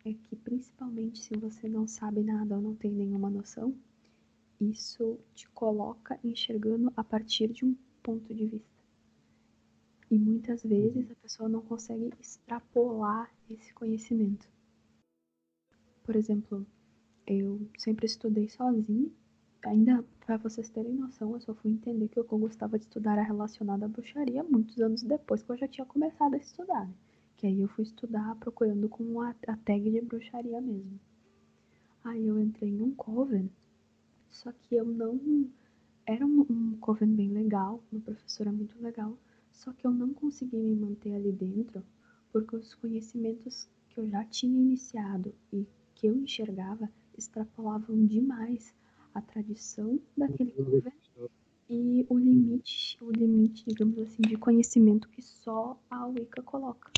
é que principalmente se você não sabe nada ou não tem nenhuma noção, isso te coloca enxergando a partir de um ponto de vista. E muitas vezes a pessoa não consegue extrapolar esse conhecimento. Por exemplo, eu sempre estudei sozinha. Ainda, para vocês terem noção, eu só fui entender que o que eu gostava de estudar era relacionado à bruxaria muitos anos depois que eu já tinha começado a estudar. Que aí eu fui estudar procurando com a tag de bruxaria mesmo. Aí eu entrei em um coven, só que eu não... Era um coven bem legal, uma professora muito legal, só que eu não consegui me manter ali dentro, porque os conhecimentos que eu já tinha iniciado e que eu enxergava extrapolavam demais a tradição daquele coven e o limite, digamos assim, de conhecimento que só a Wicca coloca.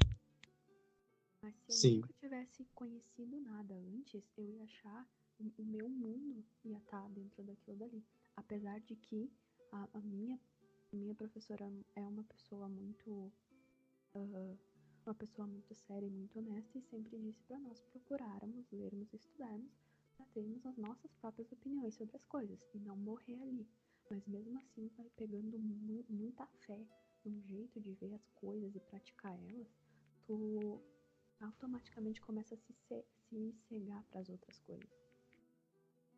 Mas se eu Sim. nunca tivesse conhecido nada antes, eu ia achar o meu mundo ia estar dentro daquilo dali. Apesar de que a minha professora é uma pessoa muito séria e muito honesta e sempre disse para nós procurarmos, lermos e estudarmos para termos as nossas próprias opiniões sobre as coisas e não morrer ali. Mas mesmo assim vai pegando muita fé num jeito de ver as coisas e praticar elas, tu automaticamente começa a se cegar para as outras coisas.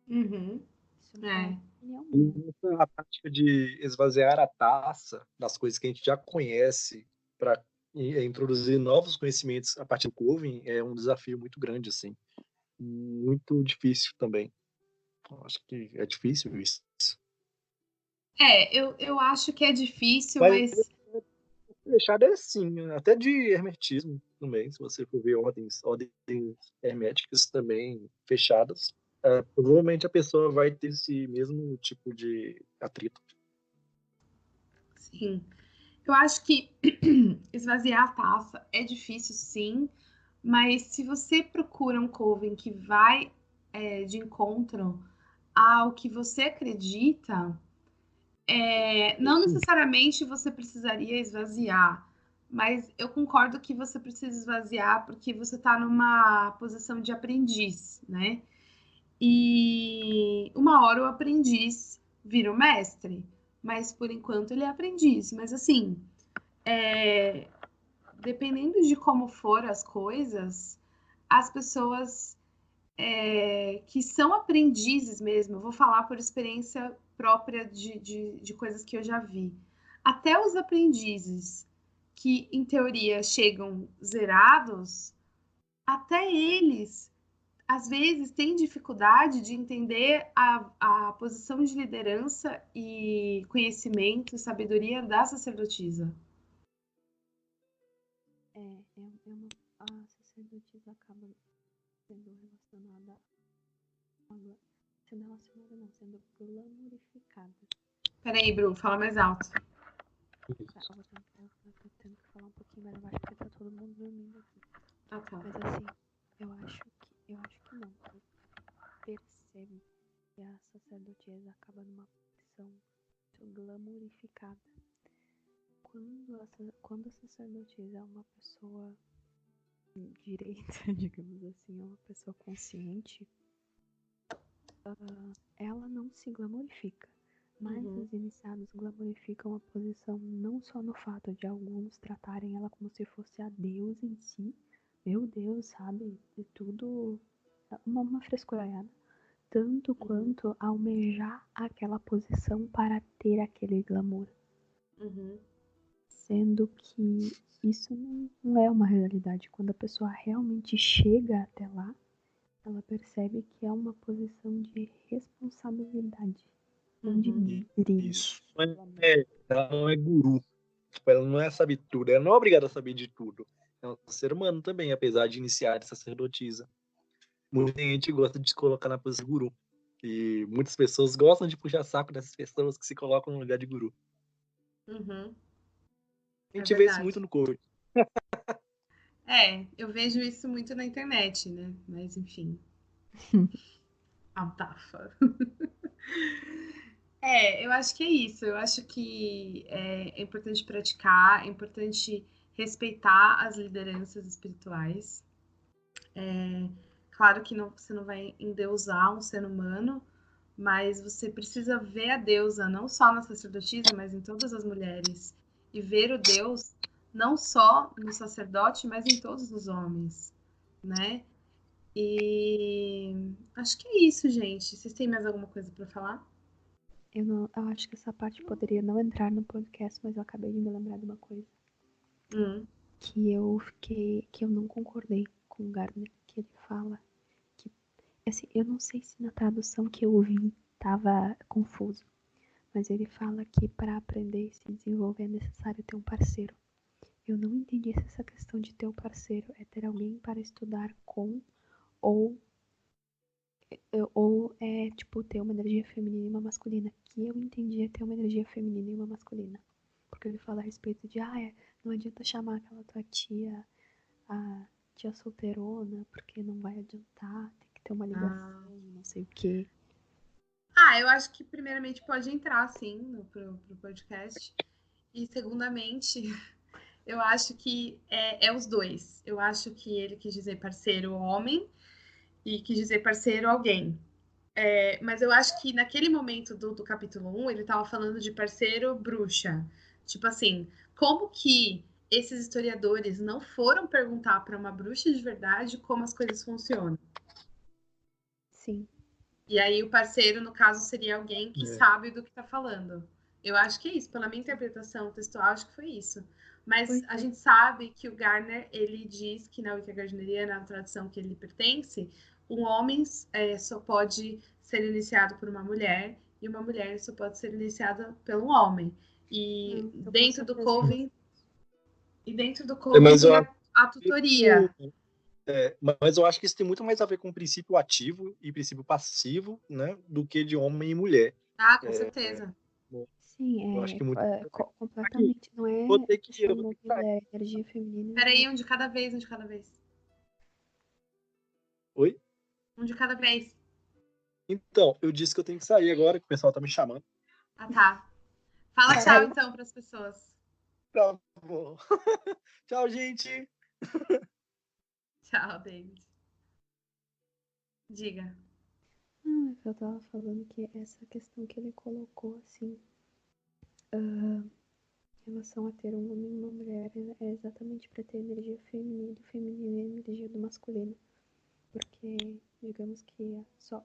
Uhum. Isso é uma opinião minha. A prática de esvaziar a taça das coisas que a gente já conhece para introduzir novos conhecimentos a partir do Coven é um desafio muito grande, assim. Muito difícil também. Eu acho que é difícil isso. Eu acho que é difícil, Mas mas fechado é assim, até de hermetismo também, se você for ver ordens herméticas também fechadas, provavelmente a pessoa vai ter esse mesmo tipo de atrito. sim. Eu acho que esvaziar a taça é difícil, sim, mas se você procura um coven que vai de encontro ao que você acredita, não necessariamente você precisaria esvaziar, mas eu concordo que você precisa esvaziar porque você está numa posição de aprendiz, né? E uma hora o aprendiz vira o mestre, mas por enquanto ele é aprendiz. Mas assim, dependendo de como for as coisas, as pessoas que são aprendizes mesmo, eu vou falar por experiência própria de coisas que eu já vi. Até os aprendizes que, em teoria, chegam zerados, até eles, às vezes, têm dificuldade de entender a posição de liderança e conhecimento e sabedoria da sacerdotisa. A sacerdotisa acaba sendo relacionada sendo glorificada. Peraí, Bru, fala mais alto. Tá, eu tô tendo que falar um pouquinho mais baixo porque tá todo mundo dormindo aqui. Ah, tá. Mas assim, eu acho que não. Eu percebo que a sacerdotisa acaba numa posição muito glamourificada. Quando a sacerdotisa é uma pessoa direita, digamos assim, é uma pessoa consciente, ela não se glamorifica. Mas os iniciados glamorificam a posição não só no fato de alguns tratarem ela como se fosse a Deus em si. Meu Deus, sabe? De tudo. Uma frescuraiada. Tanto quanto almejar aquela posição para ter aquele glamour. Sendo que isso não é uma realidade. Quando a pessoa realmente chega até lá, ela percebe que é uma posição de responsabilidade. Não de brilho. Isso. Ela não é guru. Tipo, ela não é sabe tudo. Ela não é obrigada a saber de tudo. É um ser humano também, apesar de iniciar essa sacerdotisa. Muita gente gosta de se colocar na posição de guru. E muitas pessoas gostam de puxar saco dessas pessoas que se colocam no lugar de guru. A gente vê isso muito no coach. Eu vejo isso muito na internet, né? Mas, enfim. Abafa. Eu acho que é isso. Eu acho que é importante praticar, é importante respeitar as lideranças espirituais. Claro que você não vai endeusar um ser humano, mas você precisa ver a deusa não só na sacerdotisa, mas em todas as mulheres. E ver o Deus não só no sacerdote, mas em todos os homens, né? E acho que é isso, gente. Vocês têm mais alguma coisa para falar? Eu acho que essa parte poderia não entrar no podcast, mas eu acabei de me lembrar de uma coisa. Que eu não concordei com o Gardner, que ele fala que, assim, eu não sei se na tradução que eu ouvi tava confuso, mas ele fala que para aprender e se desenvolver é necessário ter um parceiro. Eu não entendi se essa questão de ter um parceiro é ter alguém para estudar com ou é tipo ter uma energia feminina e uma masculina. Que eu entendi é ter uma energia feminina e uma masculina. Porque ele fala a respeito de não adianta chamar aquela tua tia a tia solteirona, porque não vai adiantar, tem que ter uma ligação, não sei o quê. Eu acho que primeiramente pode entrar, sim, pro podcast. E segundamente, eu acho que é os dois. Eu acho que ele quis dizer parceiro homem e quis dizer parceiro alguém. Mas eu acho que naquele momento do capítulo 1, ele estava falando de parceiro bruxa. Tipo assim, como que esses historiadores não foram perguntar para uma bruxa de verdade como as coisas funcionam? Sim. E aí o parceiro, no caso, seria alguém que sabe do que está falando. Eu acho que é isso. Pela minha interpretação textual, acho que foi isso. Mas a gente sabe que o Gardner, ele diz que na Wicca Gardneriana, na tradição que ele pertence, um homem só pode ser iniciado por uma mulher e uma mulher só pode ser iniciada pelo homem. E dentro do Coven tem a tutoria. Mas eu acho que isso tem muito mais a ver com princípio ativo e princípio passivo, né, do que de homem e mulher. Com certeza. Sim, eu acho que muito completamente. Não é questão da mulher, energia feminina. Peraí, um de cada vez. Oi? Um de cada vez. Então, eu disse que eu tenho que sair agora, que o pessoal tá me chamando. Tá. Fala tchau, então, para as pessoas. Tá bom. Tchau, gente. Tchau, David. Diga. Eu tava falando que essa questão que ele colocou, assim, em relação a ter um homem e uma mulher, é exatamente para ter energia feminina do feminino e energia do masculino. Porque, digamos que a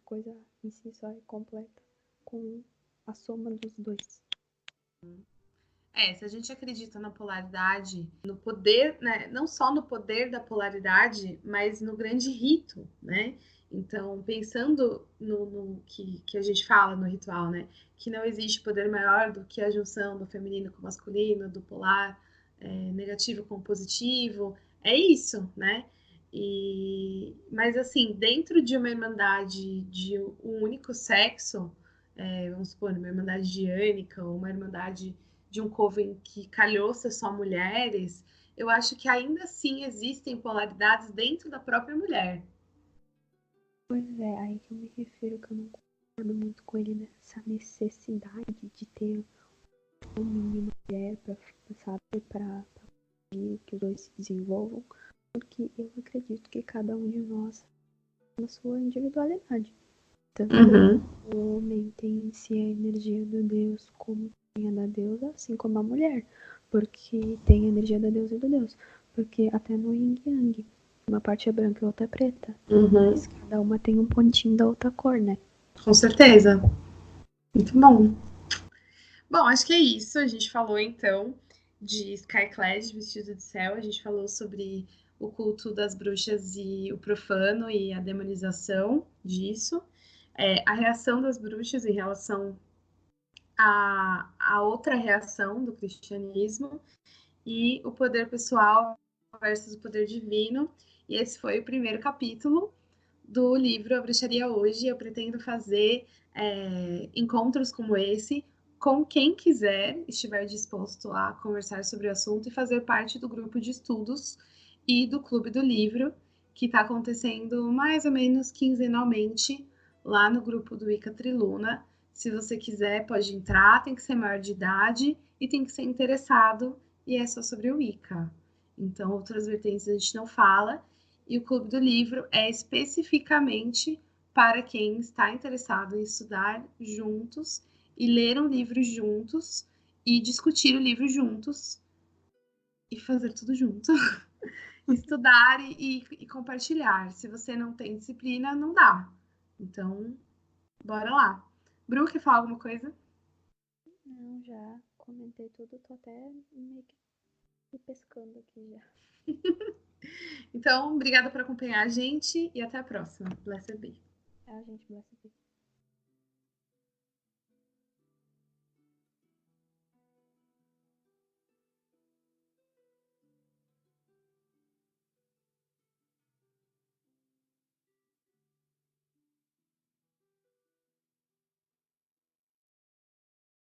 coisa em si só é completa com a soma dos dois. Se a gente acredita na polaridade, no poder, né? Não só no poder da polaridade, mas no grande rito, né? Então, pensando no que a gente fala no ritual, né? Que não existe poder maior do que a junção do feminino com o masculino, do polar negativo com positivo. É isso, né? Mas, assim, dentro de uma irmandade de um único sexo, vamos supor, uma irmandade diânica ou uma irmandade de um coven que calhou ser só mulheres, eu acho que ainda assim existem polaridades dentro da própria mulher. Pois é, aí que eu me refiro, que eu não concordo muito com ele nessa necessidade de ter homem e mulher para que os dois se desenvolvam, porque eu acredito que cada um de nós tem a sua individualidade. Tanto o homem tem em si a energia do Deus como tem a da deusa, assim como a mulher, porque tem a energia da deusa e do Deus, porque até no yin yang, uma parte é branca e outra é preta, mas cada uma tem um pontinho da outra cor, né? Com certeza. Muito bom. Bom, acho que é isso. A gente falou então de Skyclad, vestido de céu. A gente falou sobre o culto das bruxas e o profano e a demonização disso. A reação das bruxas em relação à outra reação do cristianismo e o poder pessoal versus o poder divino. E esse foi o primeiro capítulo do livro A Bruxaria Hoje. Eu pretendo fazer encontros como esse com quem quiser, estiver disposto a conversar sobre o assunto e fazer parte do grupo de estudos e do Clube do Livro, que está acontecendo mais ou menos quinzenalmente lá no grupo do Wicca Triluna. Se você quiser, pode entrar, tem que ser maior de idade e tem que ser interessado, e é só sobre o Wicca. Então, outras vertentes a gente não fala. E o Clube do Livro é especificamente para quem está interessado em estudar juntos e ler um livro juntos e discutir o livro juntos e fazer tudo junto. Estudar e compartilhar. Se você não tem disciplina, não dá. Então, bora lá. Bru, quer falar alguma coisa? Não, já comentei tudo, tô até meio que pescando aqui já. Então, obrigada por acompanhar a gente e até a próxima. Blessed be. A gente, bless